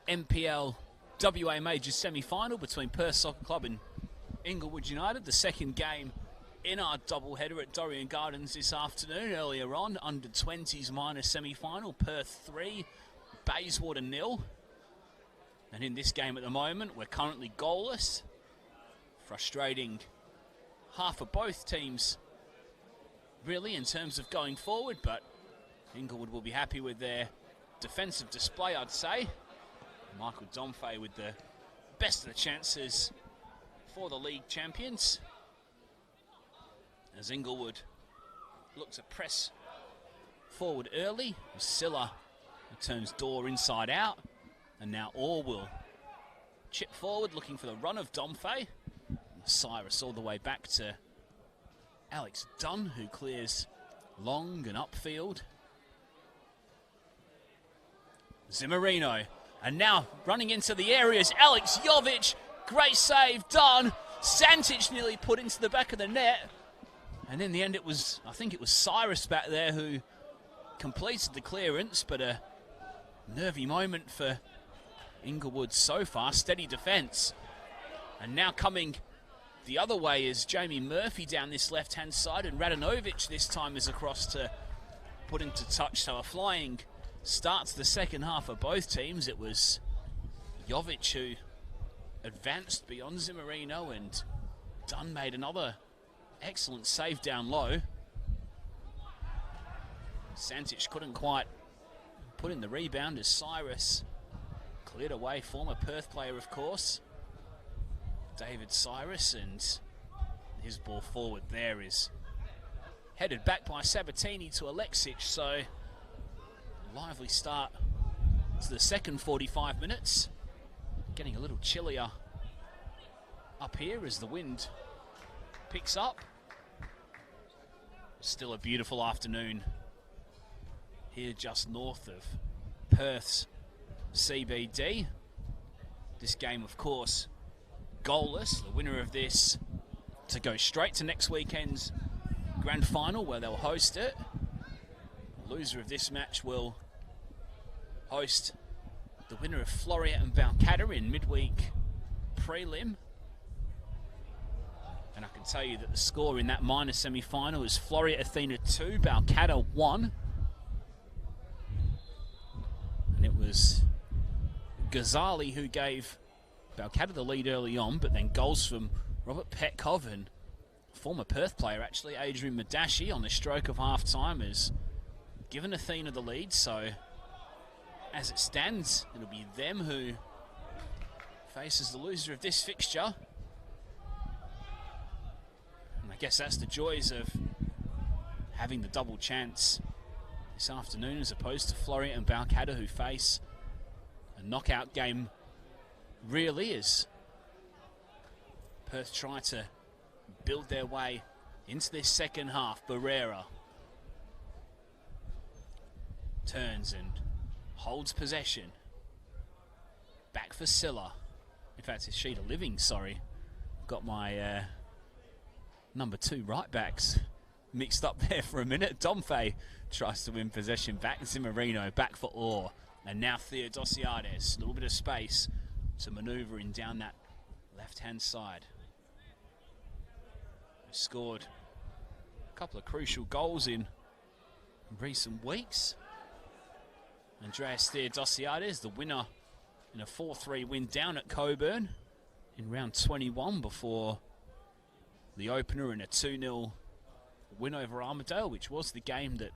NPL WA Majors semi-final between Perth Soccer Club and Inglewood United. The second game in our doubleheader at Dorrien Gardens this afternoon. Earlier on, under 20s minor semi-final, Perth 3, Bayswater 0. And in this game at the moment, we're currently goalless. Frustrating half for both teams, really, in terms of going forward, but Inglewood will be happy with their defensive display, I'd say. Michael Domfey with the best of the chances for the league champions, as Inglewood look to press forward early. Silla turns Door inside out, and now Orr will chip forward looking for the run of Domfey. Cyrus all the way back to Alex Dunn, who clears long and upfield. Zimmerino, and now running into the areas, Alex Jovic, great save done. Santic nearly put into the back of the net, and in the end I think it was Cyrus back there who completed the clearance, but a nervy moment for Inglewood so far. Steady defence, and now coming the other way is Jamie Murphy down this left-hand side, and Radanovic this time is across to put into touch. So a flying start to the second half of both teams. It was Jovic who advanced beyond Zimmerino, and Dunn made another excellent save down low. Santic couldn't quite put in the rebound as Cyrus cleared away. Former Perth player, of course, David Cyrus, and his ball forward there is headed back by Sabatini to Alexic. So lively start to the second 45 minutes. Getting a little chillier up here as the wind picks up. Still a beautiful afternoon here just north of Perth's CBD. This game, of course, goalless. The winner of this to go straight to next weekend's grand final, where they'll host it. The loser of this match will host the winner of Floreat and Balcatta in midweek prelim. And I can tell you that the score in that minor semi-final is Floreat Athena 2, Balcatta 1. And it was Ghazali who gave Balcatta the lead early on, but then goals from Robert Petkov and former Perth player, actually, Adrian Madashi, on the stroke of half-time has given Athena the lead. So as it stands, it'll be them who faces the loser of this fixture. And I guess that's the joys of having the double chance this afternoon, as opposed to Floreat and Balcatta, who face a knockout game, really, as Perth try to build their way into this second half. Barrera turns and holds possession. Back for Silla. In fact, it's Sheeta Living, sorry. Got my number 2 right backs mixed up there for a minute. Domfey tries to win possession back. Zimmerino back for Orr. And now Theodosiades. A little bit of space to manoeuvre in down that left-hand side. Scored a couple of crucial goals in recent weeks. Andreas Theodosiades, the winner in a 4-3 win down at Coburn in round 21, before the opener in a 2-0 win over Armidale, which was the game that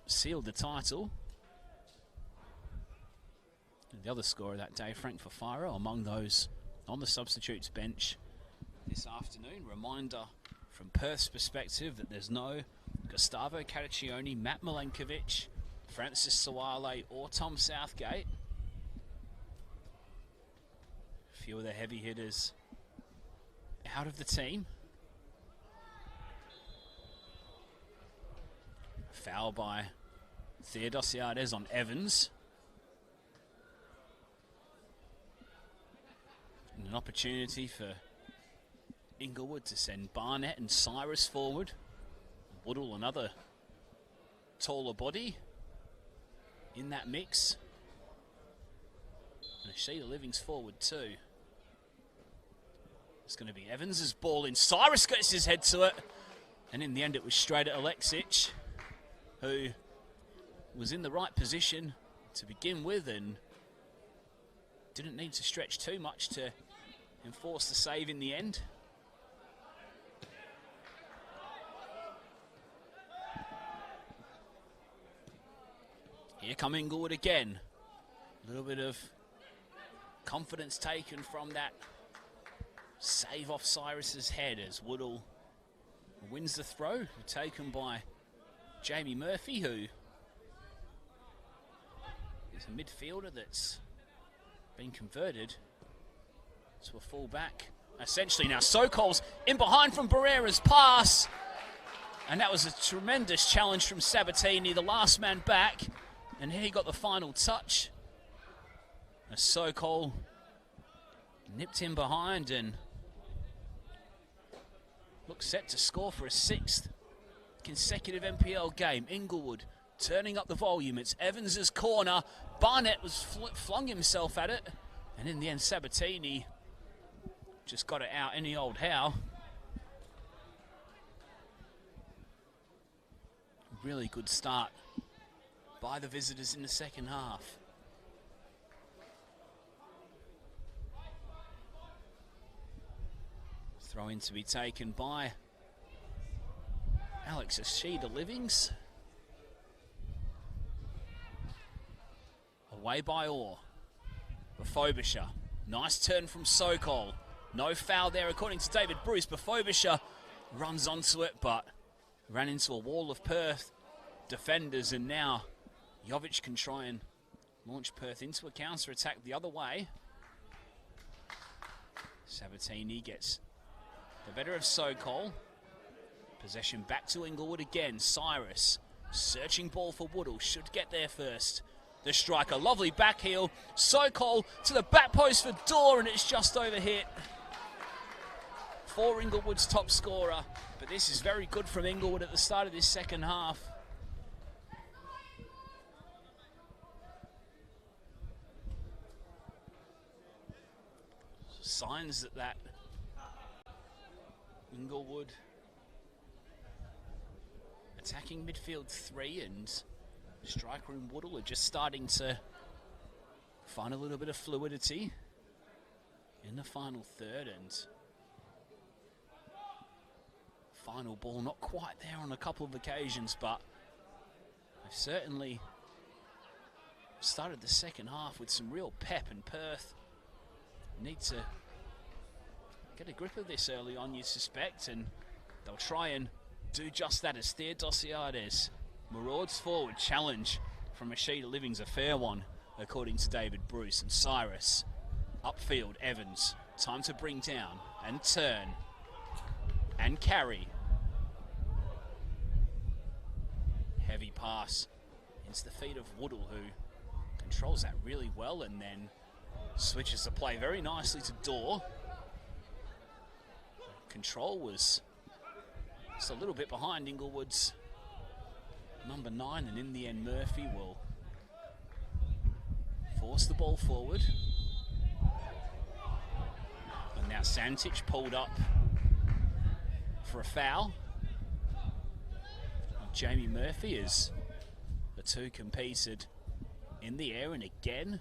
sealed the title. And the other scorer that day, Frank Fafaro, among those on the substitutes bench this afternoon. Reminder from Perth's perspective that there's no Gustavo Caraccioni, Matt Milenkovic, Francis Sawale or Tom Southgate. A few of the heavy hitters out of the team. Foul by Theodosiades on Evans. And an opportunity for Inglewood to send Barnett and Cyrus forward. Woodall, another taller body in that mix. And Sheila Living's forward too. It's going to be Evans' ball in. Cyrus gets his head to it. And in the end, it was straight at Alexic, who was in the right position to begin with and didn't need to stretch too much to enforce the save in the end. Here come Inglewood again. A little bit of confidence taken from that save off Cyrus's head as Woodall wins the throw, taken by Jamie Murphy, who is a midfielder that's been converted to a full-back. Essentially now Sokol's in behind from Barrera's pass. And that was a tremendous challenge from Sabatini, the last man back. And here he got the final touch. As Sokol nipped in behind and looks set to score for a 6th consecutive NPL game. Inglewood turning up the volume. It's Evans' corner. Barnett was flung himself at it. And in the end, Sabatini just got it out any old how. Really good start by the visitors in the second half. Throw in to be taken by Alex Ashida Livings. Away by Orr. Bafobisha. Nice turn from Sokol. No foul there according to David Bruce. Bafobisha runs onto it but ran into a wall of Perth defenders, and now Jovic can try and launch Perth into a counter-attack the other way. Sabatini gets the better of Sokol. Possession back to Inglewood again. Cyrus searching ball for Woodall. Should get there first. The striker, lovely back heel. Sokol to the back post for Dorr, and it's just overhit. For Inglewood's top scorer. But this is very good from Inglewood at the start of this second half. Signs that Inglewood attacking midfield 3 and striker and Woodall are just starting to find a little bit of fluidity in the final third, and final ball not quite there on a couple of occasions, but they've certainly started the second half with some real pep, and Perth need to get a grip of this early on, you suspect, and they'll try and do just that. As Theodosiades marauds forward. Challenge from Ashida Living's a fair one, according to David Bruce. And Cyrus upfield. Evans, time to bring down and turn and carry. Heavy pass into the feet of Woodall, who controls that really well and then switches the play very nicely to Dorr. Control was just a little bit behind Inglewood's number 9, and in the end Murphy will force the ball forward. And now Santich pulled up for a foul. Jamie Murphy, as the two competed in the air, and again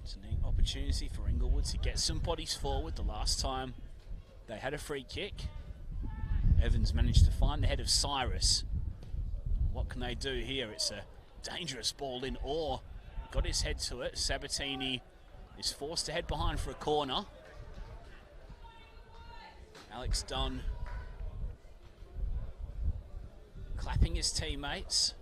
it's an opportunity for Inglewood to get some bodies forward. The last time they had a free kick, Evans managed to find the head of Cyrus. What can they do here? It's a dangerous ball in. Orr got his head to it. Sabatini is forced to head behind for a corner. Alex Dunn clapping his teammates.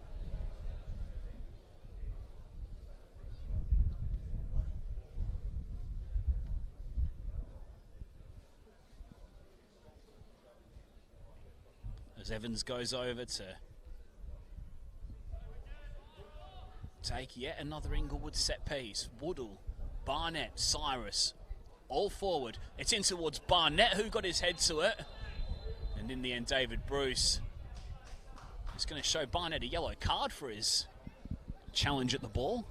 As Evans goes over to take yet another Inglewood set piece. Woodall, Barnett, Cyrus, all forward. It's in towards Barnett, who got his head to it. And in the end, David Bruce is It's going to show Barnett a yellow card for his challenge at the ball.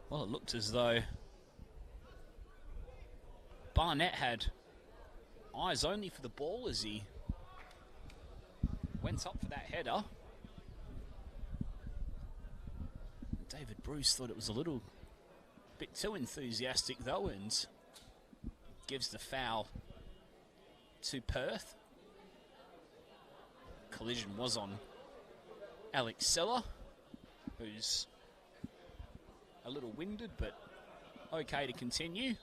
Well, it looked as though Barnett had eyes only for the ball as he went up for that header. David Bruce thought it was a little bit too enthusiastic though, and gives the foul to Perth. Collision was on Alex Seller, who's a little winded but okay to continue.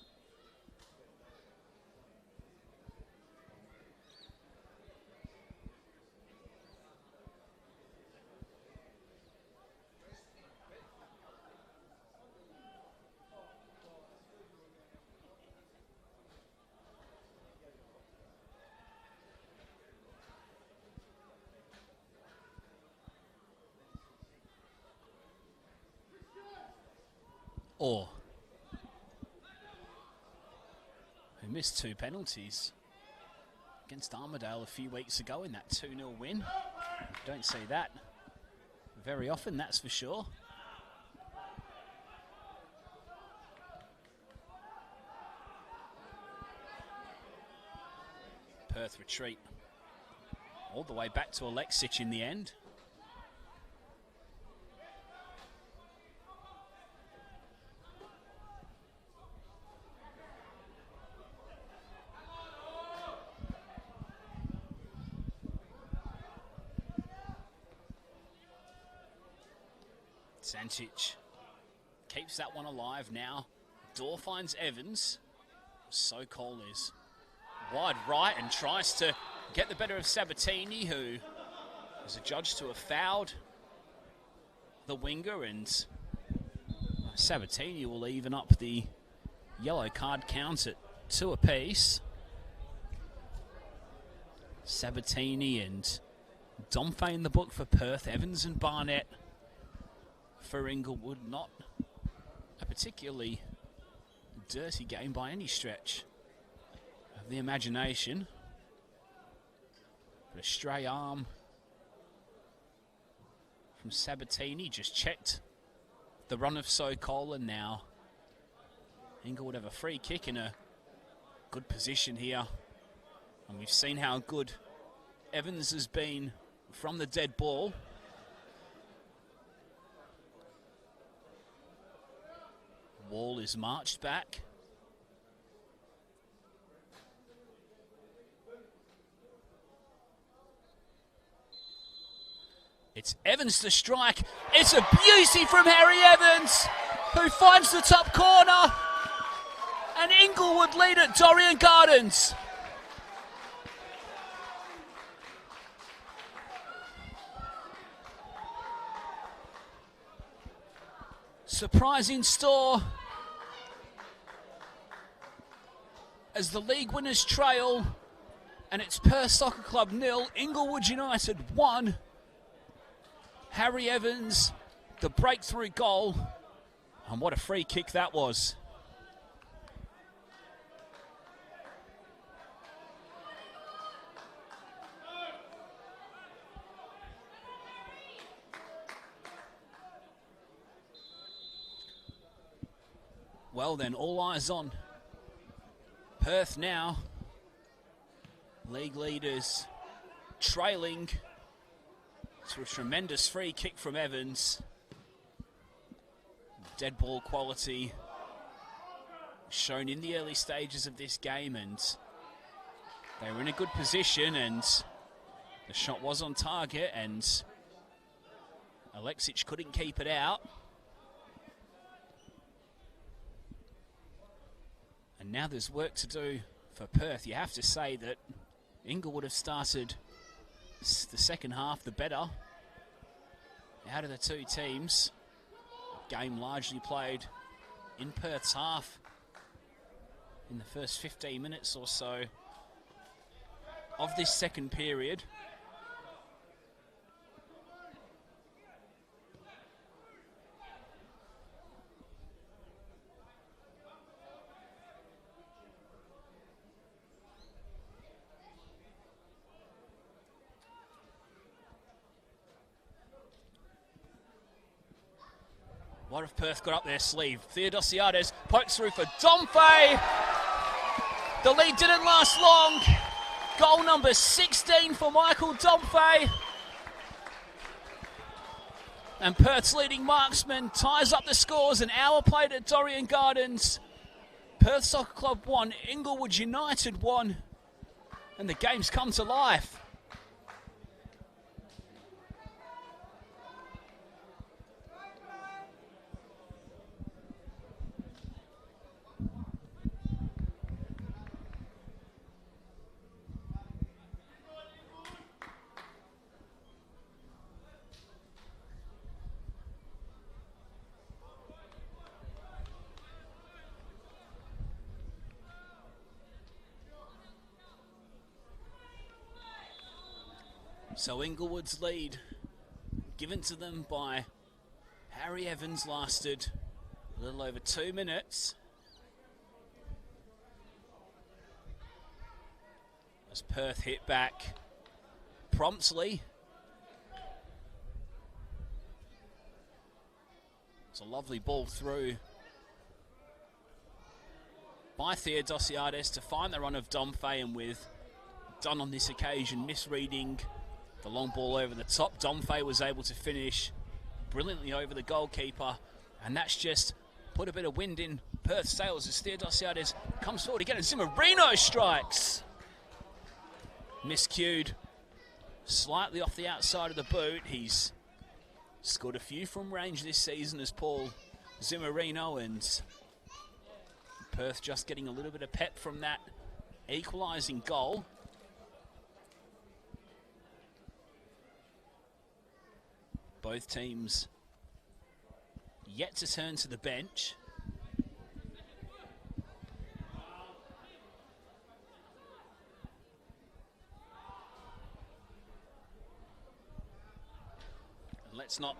Or who missed 2 penalties against Armidale a few weeks ago in that 2-0 win. Don't see that very often, that's for sure. Perth retreat all the way back to Alexic in the end. Sancic keeps that one alive now. Dorr finds Evans. Sokol is wide right and tries to get the better of Sabatini, who is adjudged to have fouled the winger, and Sabatini will even up the yellow card count at 2 apiece. Sabatini and Domfey in the book for Perth, Evans and Barnett for Inglewood. Not a particularly dirty game by any stretch of the imagination. But a stray arm from Sabatini just checked the run of Sokol, and now Inglewood have a free kick in a good position here. And we've seen how good Evans has been from the dead ball. Wall is marched back. It's Evans to strike. It's a beauty from Harry Evans, who finds the top corner. And Inglewood lead at Dorrien Gardens. Surprise in store as the league winners trail, and it's Perth Soccer Club 0, Inglewood United 1. Harry Evans, the breakthrough goal, and what a free kick that was. Well then, all eyes on Perth now. League leaders trailing to a tremendous free kick from Evans. Dead ball quality shown in the early stages of this game, and they were in a good position, and the shot was on target, and Alexic couldn't keep it out. And now there's work to do for Perth. You have to say that Inglewood have started the second half the better out of the two teams. Game largely played in Perth's half in the first 15 minutes or so of this second period. What have Perth got up their sleeve? Theodosiades pokes through for Domfey. The lead didn't last long. Goal number 16 for Michael Domfey. And Perth's leading marksman ties up the scores. An hour played at Dorrien Gardens. Perth Soccer Club 1, Inglewood United 1. And the game's come to life. So Inglewood's lead, given to them by Harry Evans, lasted a little over 2 minutes. As Perth hit back promptly. It's a lovely ball through by Theodosiades to find the run of Domfey, and with Dunn on this occasion misreading the long ball over the top, Domfey was able to finish brilliantly over the goalkeeper, and that's just put a bit of wind in Perth's sails as Theodosiades comes forward again and Zimmerino strikes. Miscued, slightly off the outside of the boot. He's scored a few from range this season as Paul Zimmerino, and Perth just getting a little bit of pep from that equalising goal. Both teams yet to turn to the bench. And let's not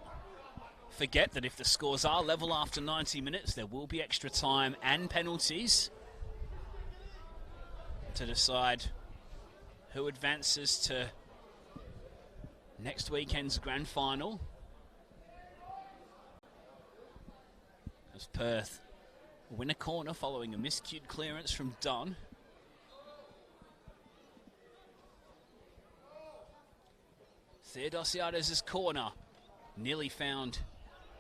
forget that if the scores are level after 90 minutes, there will be extra time and penalties to decide who advances to next weekend's grand final. As Perth win a corner following a miscued clearance from Dunn. Theodosiades' corner nearly found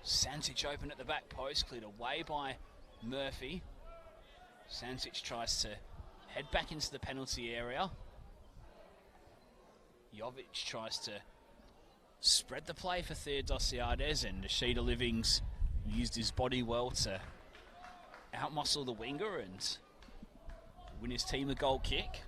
Santic open at the back post, cleared away by Murphy. Santic tries to head back into the penalty area. Jovic tries to spread the play for Theodosiades, and Ashida Livings used his body well to outmuscle the winger and win his team a goal kick.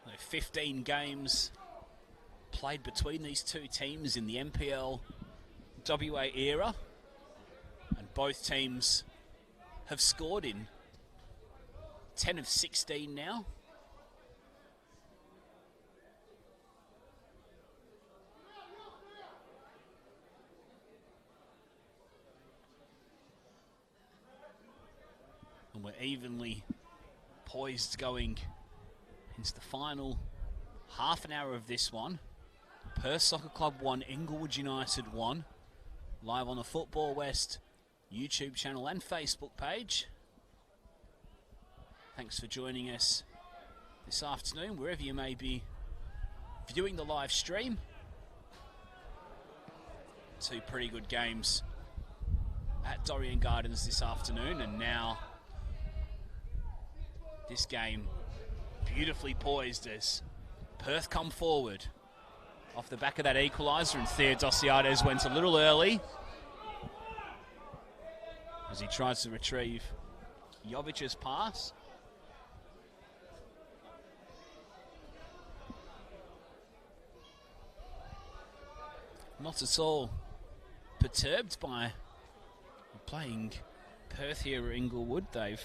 So 15 games played between these two teams in the NPL WA era, and both teams have scored in 10 of 16 now. And we're evenly poised going into the final half an hour of this one. Perth Soccer Club 1, Inglewood United 1. Live on the Football West YouTube channel and Facebook page. Thanks for joining us this afternoon, wherever you may be viewing the live stream. Two pretty good games at Dorrien Gardens this afternoon, and now this game beautifully poised as Perth come forward off the back of that equaliser, and Theodosiades went a little early as he tries to retrieve Jovic's pass. not at all perturbed by playing Perth here at Inglewood. They've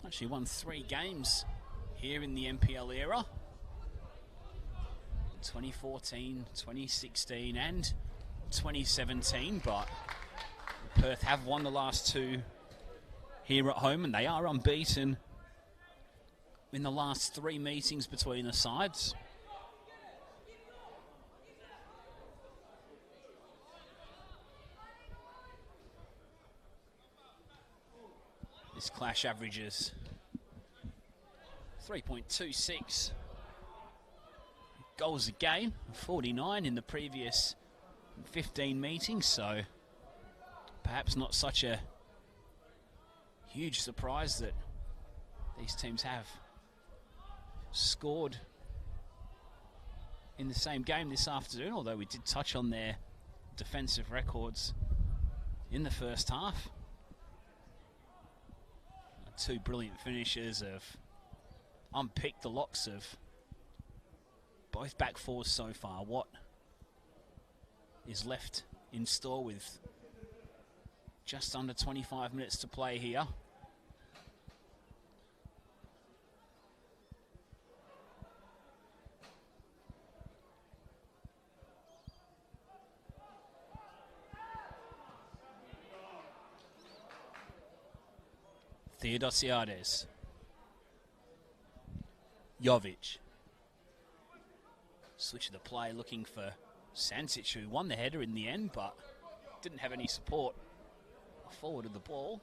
actually won 3 games here in the NPL era. 2014, 2016 and 2017, but Perth have won the last 2 here at home, and they are unbeaten in the last 3 meetings between the sides. This clash averages 3.26 goals a game, 49 in the previous 15 meetings, so perhaps not such a huge surprise that these teams have scored in the same game this afternoon, although we did touch on their defensive records in the first half. 2 brilliant finishers have unpicked the locks of both back fours so far. What is left in store with just under 25 minutes to play here? Theodosiades. Jovic. Switch of the play, looking for Sancic, who won the header in the end, but didn't have any support forward of the ball.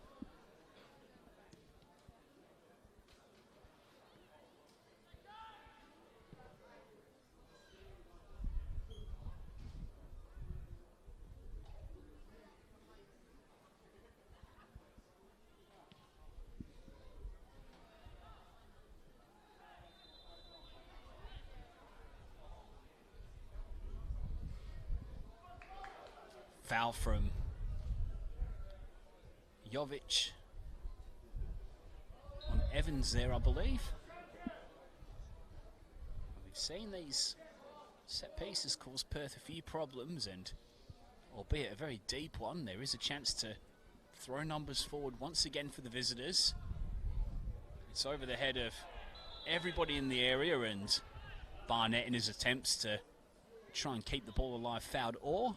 Foul from Jovic on Evans there, I believe. We've seen these set pieces cause Perth a few problems, and albeit a very deep one, there is a chance to throw numbers forward once again for the visitors. It's over the head of everybody in the area, and Barnett, in his attempts to try and keep the ball alive, fouled Orr.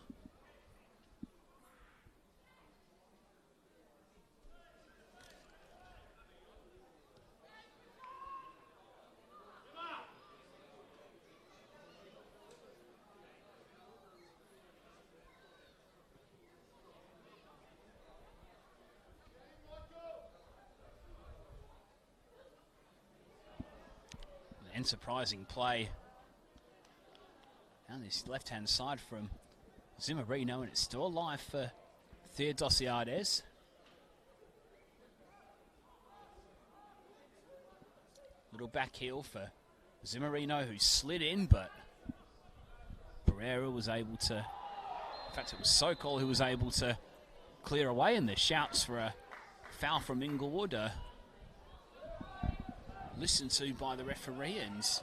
Surprising play down this left-hand side from Zimmerino, and it's still alive for Theodosiades. Little back heel for Zimmerino, who slid in, but Pereira was able to, in fact it was Sokol who was able to clear away, and the shouts for a foul from Inglewood are listened to by the referee, and it's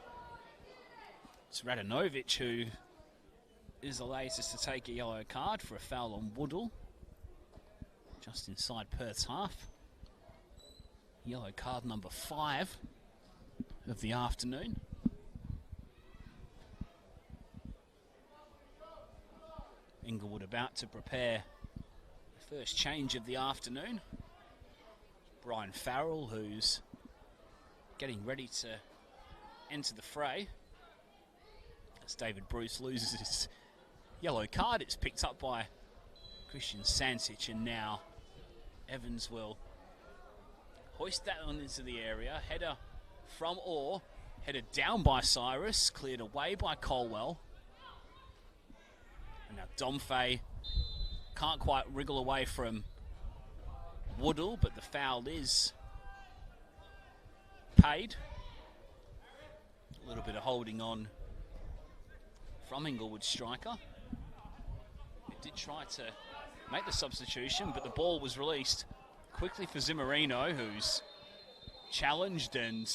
Radanovic who is the latest to take a yellow card for a foul on Woodall, just inside Perth's half. Yellow card number 5 of the afternoon. Inglewood about to prepare the first change of the afternoon. Brian Farrell, who's getting ready to enter the fray. As David Bruce loses his yellow card, it's picked up by Christian Sancic, and now Evans will hoist that on into the area. Header from Orr, headed down by Cyrus, cleared away by Colwell. And now Domfey can't quite wriggle away from Woodall, but the foul is paid. A little bit of holding on from Inglewood striker. He did try to make the substitution, but the ball was released quickly for Zimmerino, who's challenged, and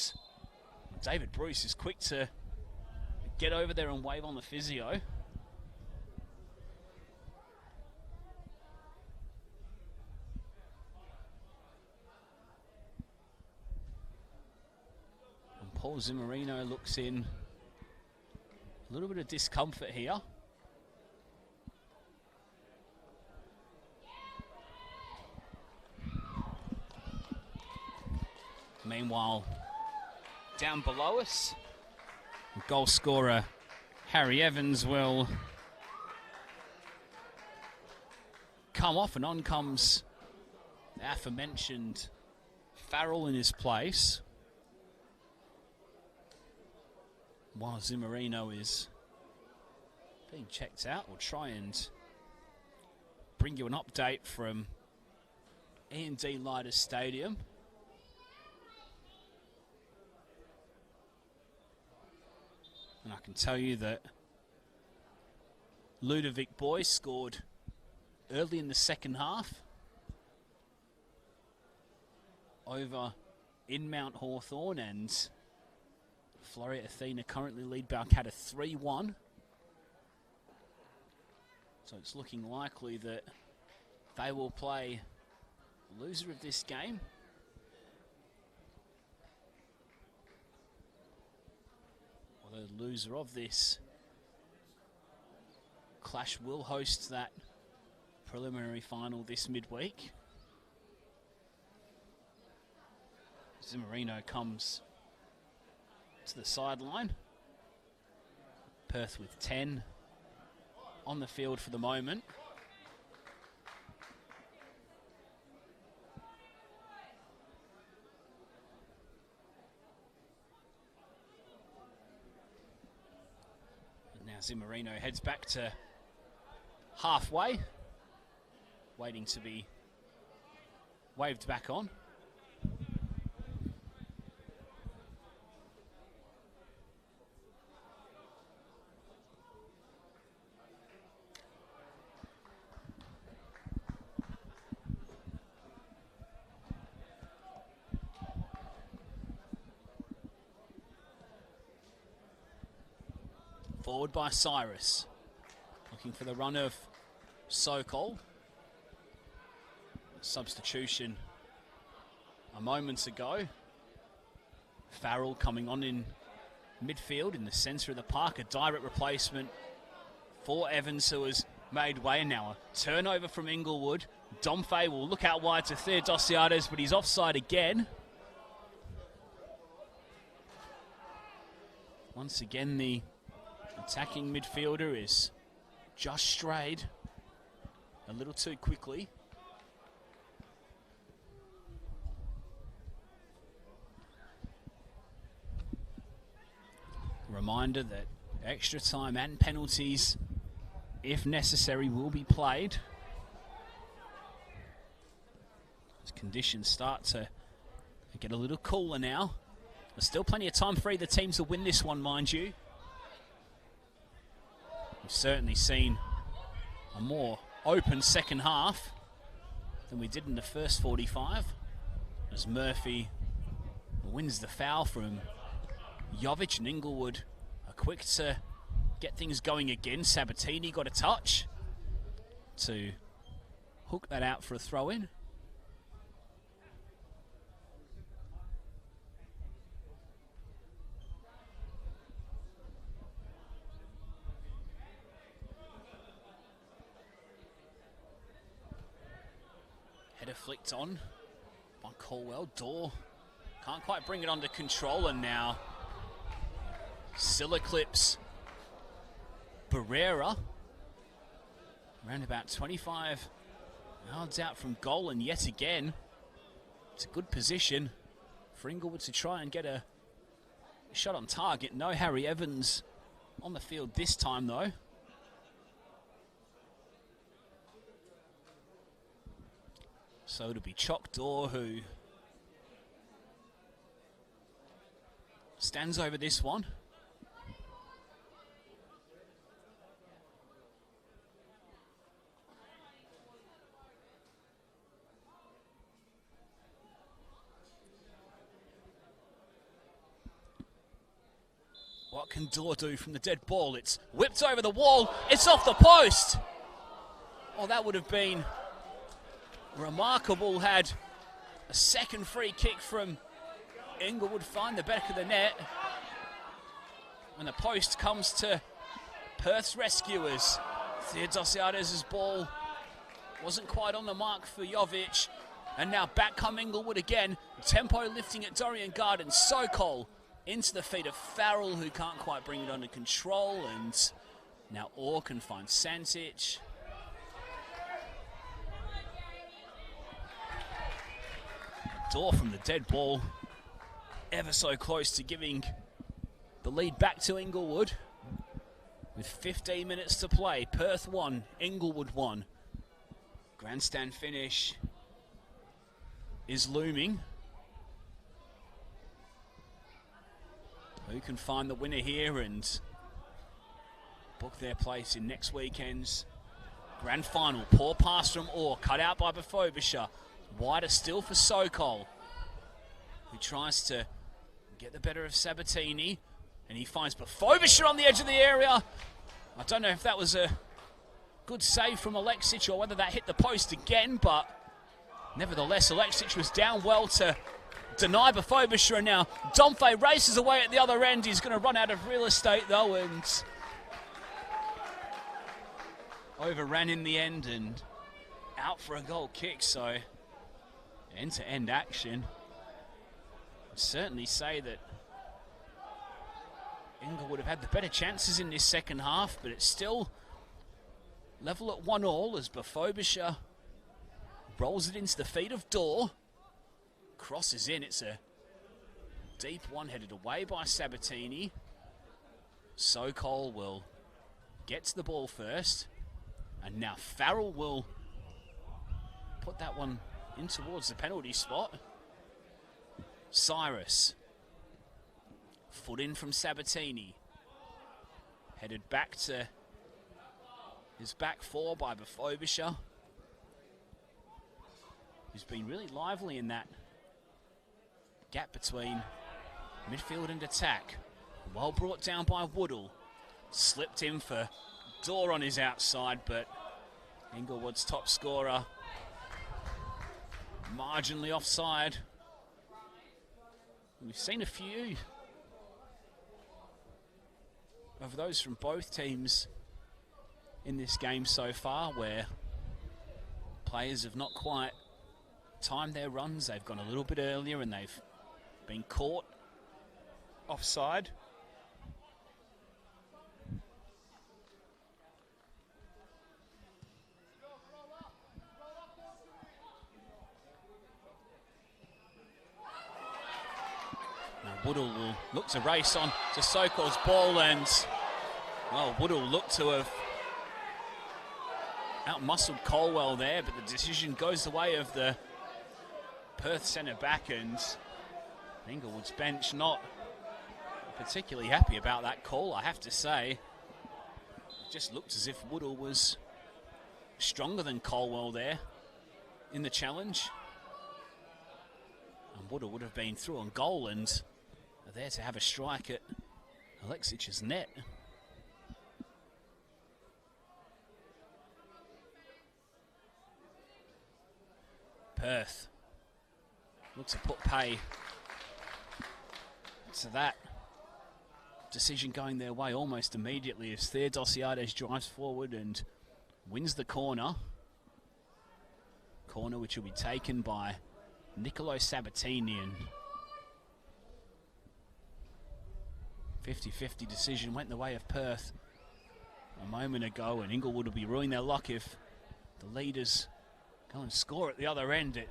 David Bruce is quick to get over there and wave on the physio. Paul Zimmerino looks in a little bit of discomfort here. Meanwhile, down below us, goal scorer Harry Evans will come off, and on comes the aforementioned Farrell in his place, while Zimmerino is being checked out. We'll try and bring you an update from E&D Leiders Stadium. And I can tell you that Ludovic Boy scored early in the second half over in Mount Hawthorn, and Floreat Athena currently lead Balcatta 3-1. So it's looking likely that they will play the loser of this game. Or the loser of this clash will host that preliminary final this midweek. Zimmerino comes to the sideline. Perth with 10 on the field for the moment. And now Zimmerino heads back to halfway, waiting to be waved back on. Forward by Cyrus, looking for the run of Sokol. Substitution a moment ago. Farrell coming on in midfield in the centre of the park, a direct replacement for Evans, who has made way. And now a turnover from Inglewood. Domfey will look out wide to Theodosiades, but he's offside again. Once again, the attacking midfielder is just strayed a little too quickly. Reminder that extra time and penalties, if necessary, will be played as conditions start to get a little cooler now. There's still plenty of time for either team to win this one, mind you. We've certainly seen a more open second half than we did in the first 45, as Murphy wins the foul from Jovic, and Inglewood are quick to get things going again. Sabatini got a touch to hook that out for a throw-in. Header flicked on by Colwell. Dorr can't quite bring it under control, and now Silla clips Barrera around about 25 yards out from goal, and yet again it's a good position for Inglewood to try and get a shot on target. No Harry Evans on the field this time though. So it'll be Chock Dorr who stands over this one. What can Dorr do from the dead ball? It's whipped over the wall. It's off the post. Oh, that would have been remarkable had a second free kick from Inglewood find the back of the net. And the post comes to Perth's rescuers. Theodosiades' ball wasn't quite on the mark for Jovic. And now back come Inglewood again. Tempo lifting at Dorian Gardens. Sokol into the feet of Farrell, who can't quite bring it under control. And now Orr can find Santic. Door from the dead ball. Ever so close to giving the lead back to Inglewood. With 15 minutes to play. Perth 1, Inglewood 1. Grandstand finish is looming. Who can find the winner here and book their place in next weekend's grand final? Poor pass from Orr, cut out by Bafobisha. Wider still for Sokol, who tries to get the better of Sabatini. And he finds Bafobisha on the edge of the area. I don't know if that was a good save from Alexic or whether that hit the post again, but nevertheless, Alexic was down well to deny Bafobisha, and now Domfe races away at the other end. He's going to run out of real estate though, and overran in the end and out for a goal kick. So end-to-end action. I'd certainly say that Inglewood would have had the better chances in this second half, but it's still level at 1-1 as Bafobisha rolls it into the feet of Dorr. Crosses in. It's a deep one headed away by Sabatini. Sokol will get to the ball first. And now Farrell will put that one in towards the penalty spot. Cyrus. Foot in from Sabatini. Headed back to his back four by Bafobisha, who's been really lively in that gap between midfield and attack. Well brought down by Woodall. Slipped in for Dorr on his outside, but Inglewood's top scorer marginally offside. We've seen a few of those from both teams in this game so far, where players have not quite timed their runs. They've gone a little bit earlier and they've been caught offside. Woodall will look to race on to Sokol's ball, and well, Woodall looked to have out-muscled Colwell there, but the decision goes the way of the Perth centre-back, and Inglewood's bench not particularly happy about that call, I have to say. It just looked as if Woodall was stronger than Colwell there in the challenge. And Woodall would have been through on goal and there to have a strike at Alexic's net. Perth look to put pay to that decision going their way almost immediately as Theodosiades drives forward and wins the corner. Corner which will be taken by Nicolo Sabatini, and 50-50 decision went the way of Perth a moment ago, and Inglewood will be ruining their luck if the leaders go and score at the other end. It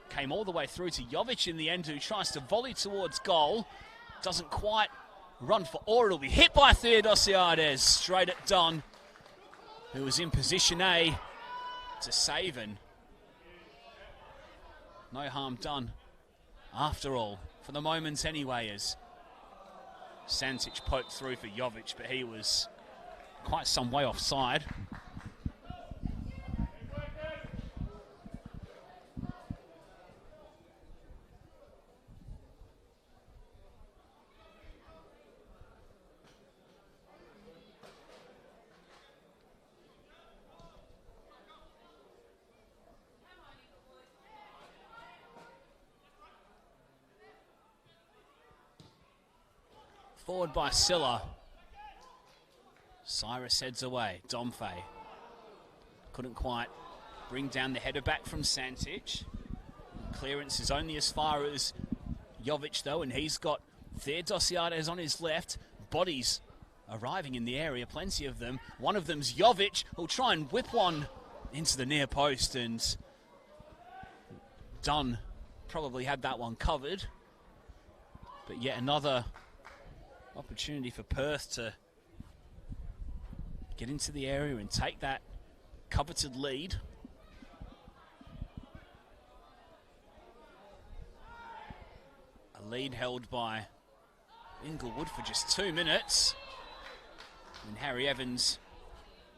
came all the way through to Jovic in the end, who tries to volley towards goal. Doesn't quite run for Orr. It'll be hit by Theodosiades straight at Don, who was in position A to save, and no harm done after all, for the moment anyway, as Santic poked through for Jovic, but he was quite some way offside. Forward by Silla. Cyrus heads away. Domfe couldn't quite bring down the header back from Santic. Clearance is only as far as Jovic though, and he's got Theodosiades on his left. Bodies arriving in the area, plenty of them. One of them's Jovic, who'll try and whip one into the near post, and Dunn probably had that one covered. But yet another opportunity for Perth to get into the area and take that coveted lead. A lead held by Inglewood for just 2 minutes. And Harry Evans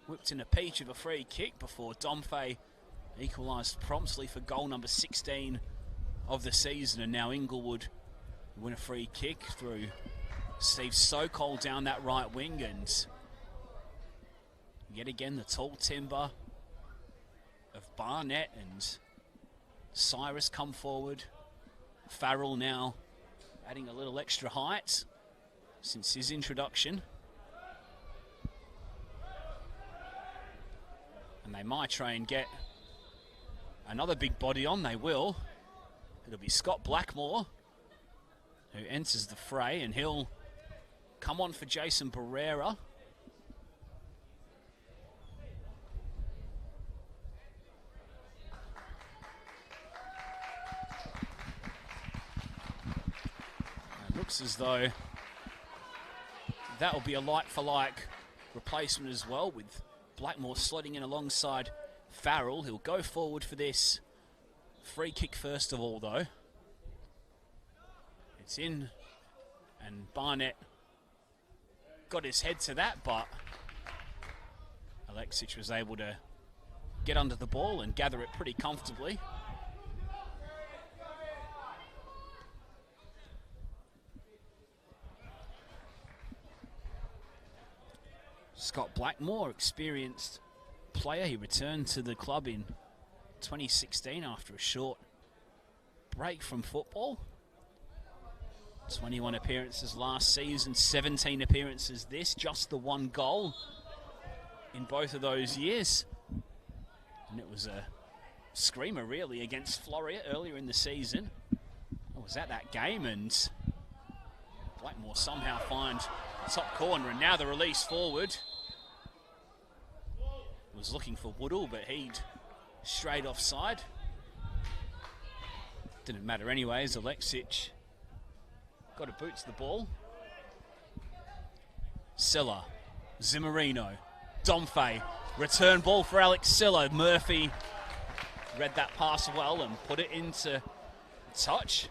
whipped in a peach of a free kick before Domfe equalised promptly for goal number 16 of the season. And now Inglewood win a free kick through Steve Sokol down that right wing, and yet again the tall timber of Barnett and Cyrus come forward. Farrell now adding a little extra height since his introduction. And they might try and get another big body on, they will. It'll be Scott Blackmore who enters the fray, and he'll come on for Jason Barrera. It looks as though that will be a like-for-like replacement as well, with Blackmore slotting in alongside Farrell. He'll go forward for this free kick first of all, though. It's in, and Barnett got his head to that, but Alexic was able to get under the ball and gather it pretty comfortably. Scott Blackmore, experienced player. He returned to the club in 2016 after a short break from football. 21 appearances last season, 17 appearances this, just the one goal in both of those years. And it was a screamer really against Floria earlier in the season. I was at that game, and Blackmore somehow find top corner, and now the release forward. Was looking for Woodall, but he'd straight offside. Didn't matter anyways. Alexic got a boot to the ball. Silla, Zimmerino, Domfe, return ball for Alex Silla. Murphy read that pass well and put it into touch.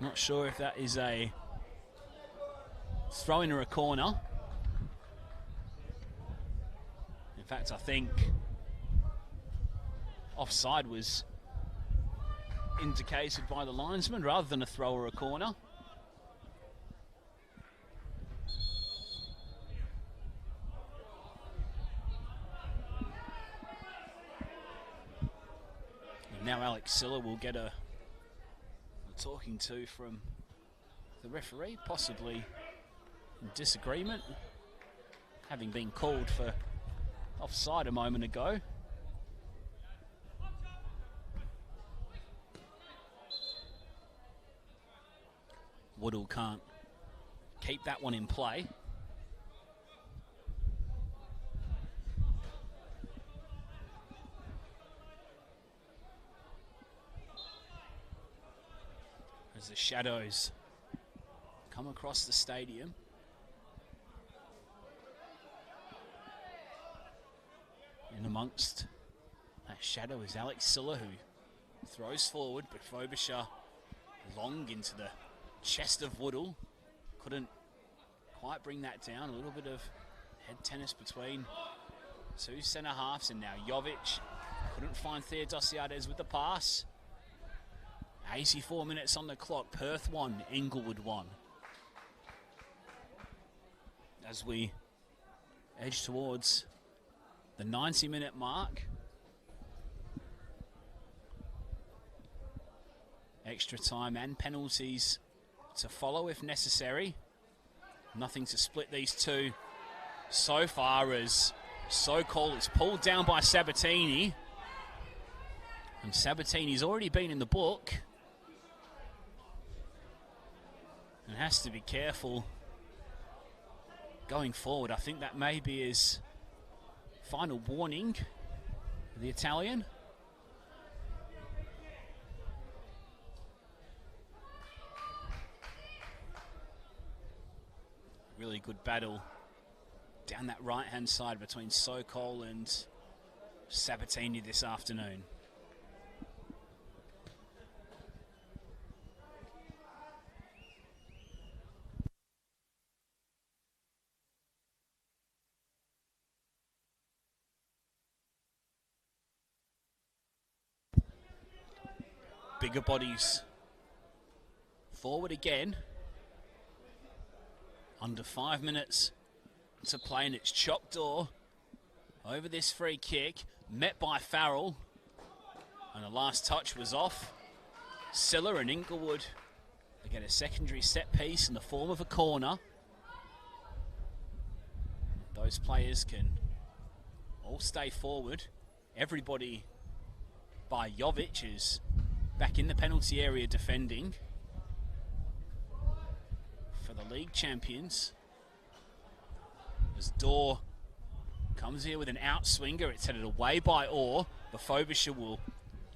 Not sure if that is a throw-in or a corner. In fact, I think offside was indicated by the linesman rather than a throw or a corner. And now Alex Silla will get a talking to from the referee, possibly in disagreement, having been called for offside a moment ago. Woodall can't keep that one in play. As the shadows come across the stadium. In amongst that shadow is Alex Silla, who throws forward, but Frobisher long into the chest of Woodall. Couldn't quite bring that down. A little bit of head tennis between two centre halves, and now Jovic couldn't find Theodosiades with the pass. 84 minutes on the clock. Perth 1, Inglewood 1. As we edge towards the 90-minute mark. Extra time and penalties to follow if necessary. Nothing to split these two so far, as So-Called is pulled down by Sabatini. And Sabatini's already been in the book and has to be careful going forward. I think that may be his final warning for the Italian. Really good battle down that right-hand side between So-Called and Sabatini this afternoon. Bigger bodies forward again. Under 5 minutes to play, and it's Chop Door over this free kick, met by Farrell, and the last touch was off. Silla and Inglewood, they get a secondary set piece in the form of a corner. Those players can all stay forward. Everybody by Jovic is back in the penalty area defending for the league champions. As Dorr comes here with an outswinger, it's headed away by Orr. Bafobisha will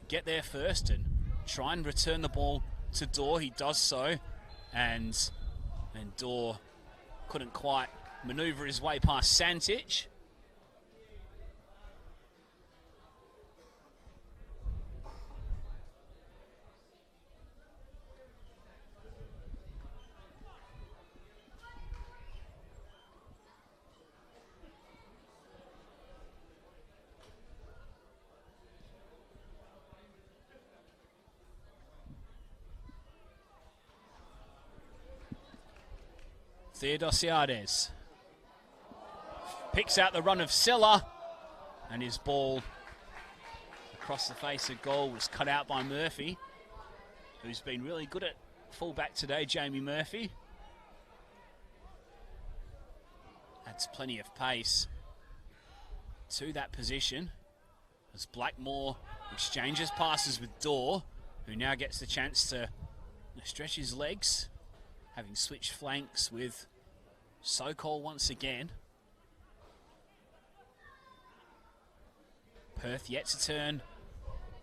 get there first and try and return the ball to Dorr. He does so, and Dorr couldn't quite manoeuvre his way past Santic. Theodosiades picks out the run of Silla, and his ball across the face of goal was cut out by Murphy, who's been really good at fullback today, Jamie Murphy. Adds plenty of pace to that position as Blackmore exchanges passes with Dorr, who now gets the chance to stretch his legs, having switched flanks with So-Called once again. Perth yet to turn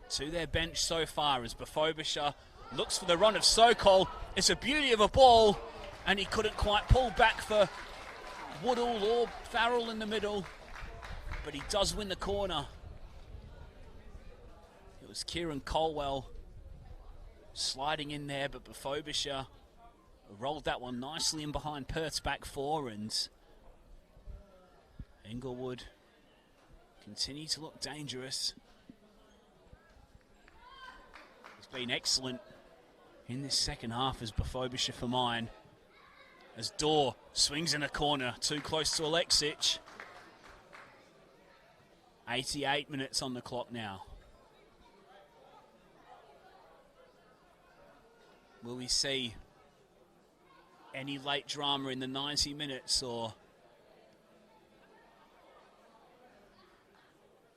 to their bench so far as Bafobisha looks for the run of So-Called. It's a beauty of a ball, and he couldn't quite pull back for Woodall or Farrell in the middle, but he does win the corner. It was Kieran Colwell sliding in there, but Bafobisha rolled that one nicely in behind Perth's back four, and Inglewood continue to look dangerous. He's been excellent in this second half as Bafobisha for mine. As Dorr swings in a corner, too close to Alexic. 88 minutes on the clock now. Will we see any late drama in the 90 minutes, or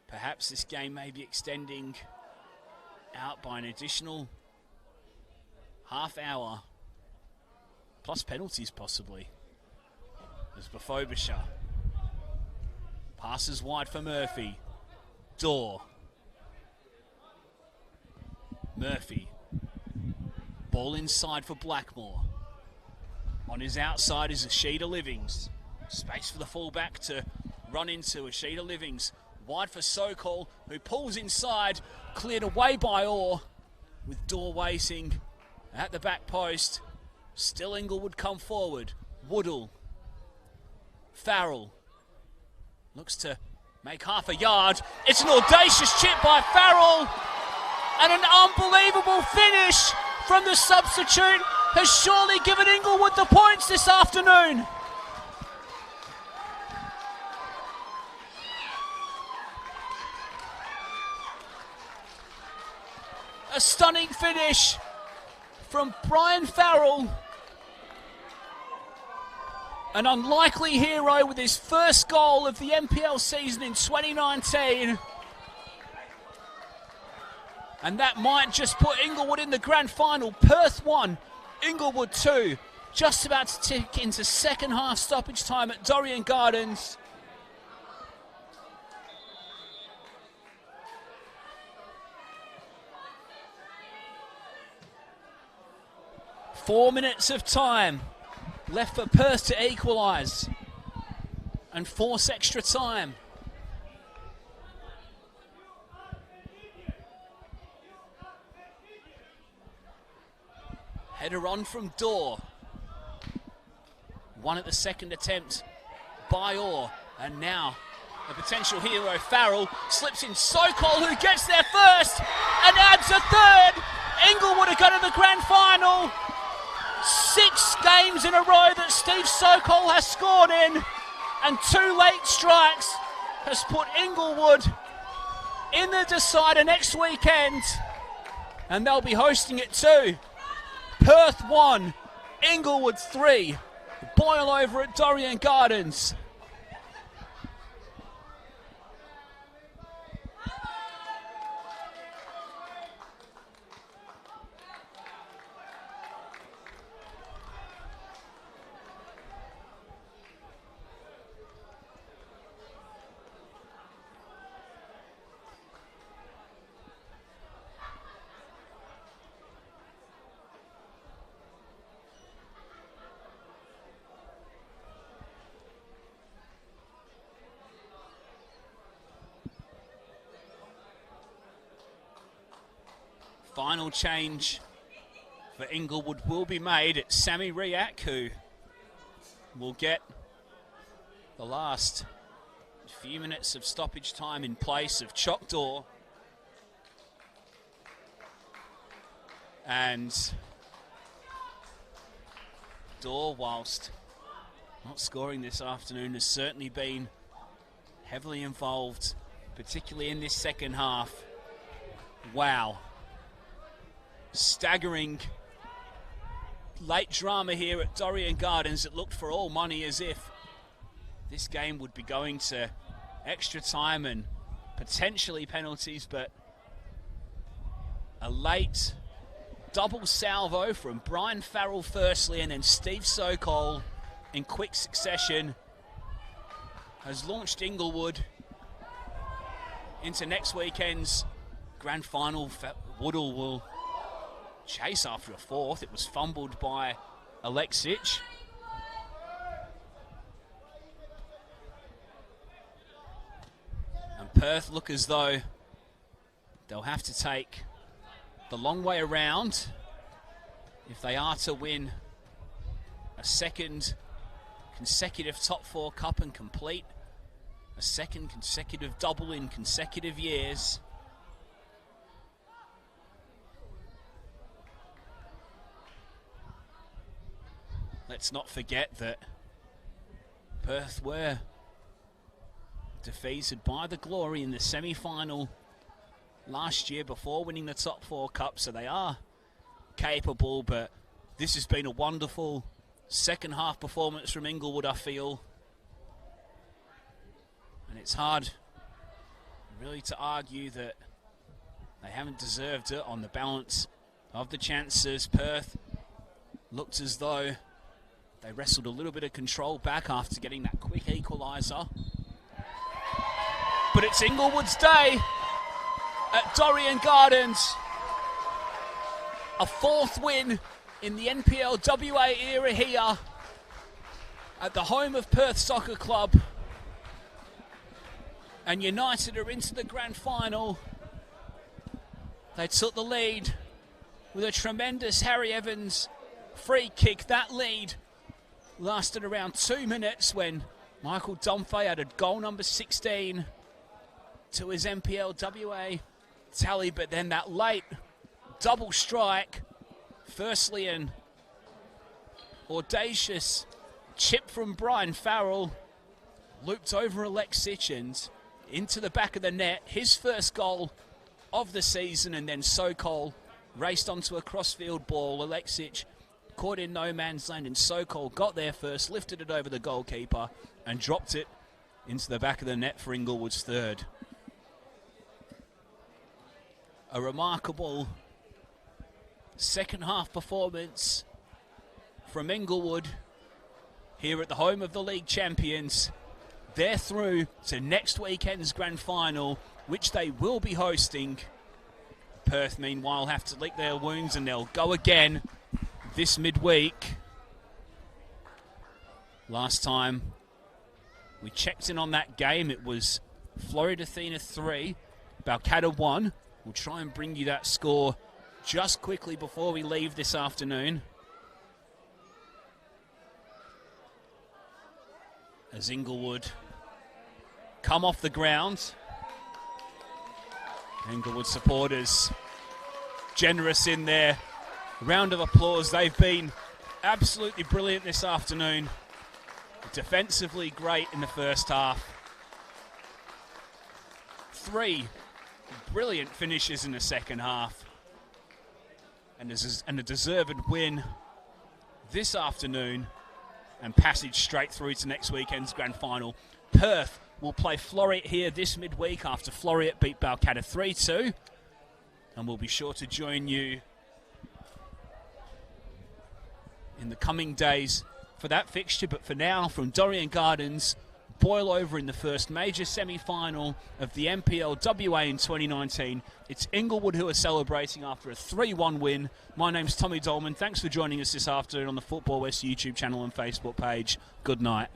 perhaps this game may be extending out by an additional half hour, plus penalties possibly, as Bafobisha passes wide for Murphy. Dorr. Murphy. Ball inside for Blackmore. On his outside is Ashida Livings. Space for the fullback to run into. Ashida Livings wide for So-Called, who pulls inside, cleared away by Orr, with Dorr waiting at the back post. Still Inglewood come forward. Woodall. Farrell looks to make half a yard. It's an audacious chip by Farrell, and an unbelievable finish from the substitute has surely given Inglewood the points this afternoon. A stunning finish from Brian Farrell. An unlikely hero with his first goal of the NPL season in 2019. And that might just put Inglewood in the grand final. Perth 1, Inglewood 2. Just about to tick into second half stoppage time at Dorrien Gardens. Four minutes of time left for Perth to equalise and force extra time. Header on from Dorr. One at the second attempt by Orr. And now a potential hero, Farrell, slips in Sokol, who gets there first and adds a third. Inglewood are going to the grand final. 6 games in a row that Steve Sokol has scored in, and 2 late strikes has put Inglewood in the decider next weekend, and they'll be hosting it too. Perth 1, Inglewood 3. Boil over at Dorrien Gardens. Final change for Inglewood will be made. It's Sammy Riak who will get the last few minutes of stoppage time in place of Chock Dorr. And Dorr, whilst not scoring this afternoon, has certainly been heavily involved, particularly in this second half. Wow. Staggering late drama here at Dorrien Gardens. It looked for all money as if this game would be going to extra time and potentially penalties, but a late double salvo from Brian Farrell firstly and then Steve Sokol in quick succession has launched Inglewood into next weekend's grand final. Woodall will chase after a fourth. It was fumbled by Alexic. And Perth look as though they'll have to take the long way around if they are to win a second consecutive top 4 cup and complete a second consecutive double in consecutive years. Let's not forget that Perth were defeated by the Glory in the semi-final last year before winning the top 4 cup, so they are capable, but this has been a wonderful second half performance from Inglewood, I feel. And it's hard really to argue that they haven't deserved it on the balance of the chances. Perth looked as though they wrestled a little bit of control back after getting that quick equaliser. But it's Inglewood's day at Dorrien Gardens. A 4th win in the NPL WA era here at the home of Perth Soccer Club. And United are into the grand final. They took the lead with a tremendous Harry Evans free kick. That lead lasted around 2 minutes when Michael Dunphy added goal number 16 to his NPL WA tally, but then that late double strike, firstly an audacious chip from Brian Farrell, looped over Alexic and into the back of the net, his first goal of the season, and then Sokol raced onto a crossfield ball. Alexic caught in no man's land, and Sokol got there first, lifted it over the goalkeeper and dropped it into the back of the net for Inglewood's third. A remarkable second half performance from Inglewood here at the home of the league champions. They're through to next weekend's grand final, which they will be hosting. Perth, meanwhile, have to lick their wounds, and they'll go again this midweek. Last time we checked in on that game, it was Florida Athena 3, Balcatta 1. We'll try and bring you that score just quickly before we leave this afternoon. As Inglewood come off the ground. Inglewood supporters generous in their round of applause. They've been absolutely brilliant this afternoon. Defensively great in the first half. 3 brilliant finishes in the second half. And a deserved win this afternoon, and passage straight through to next weekend's grand final. Perth will play Floriat here this midweek after Floriat beat Balcatta 3-2. And we'll be sure to join you in the coming days for that fixture. But for now, from Dorrien Gardens, boil over in the first major semi-final of the NPL WA in 2019. It's Inglewood who are celebrating after a 3-1 win. My name's Tommy Dolman. Thanks for joining us this afternoon on the Football West YouTube channel and Facebook page. Good night.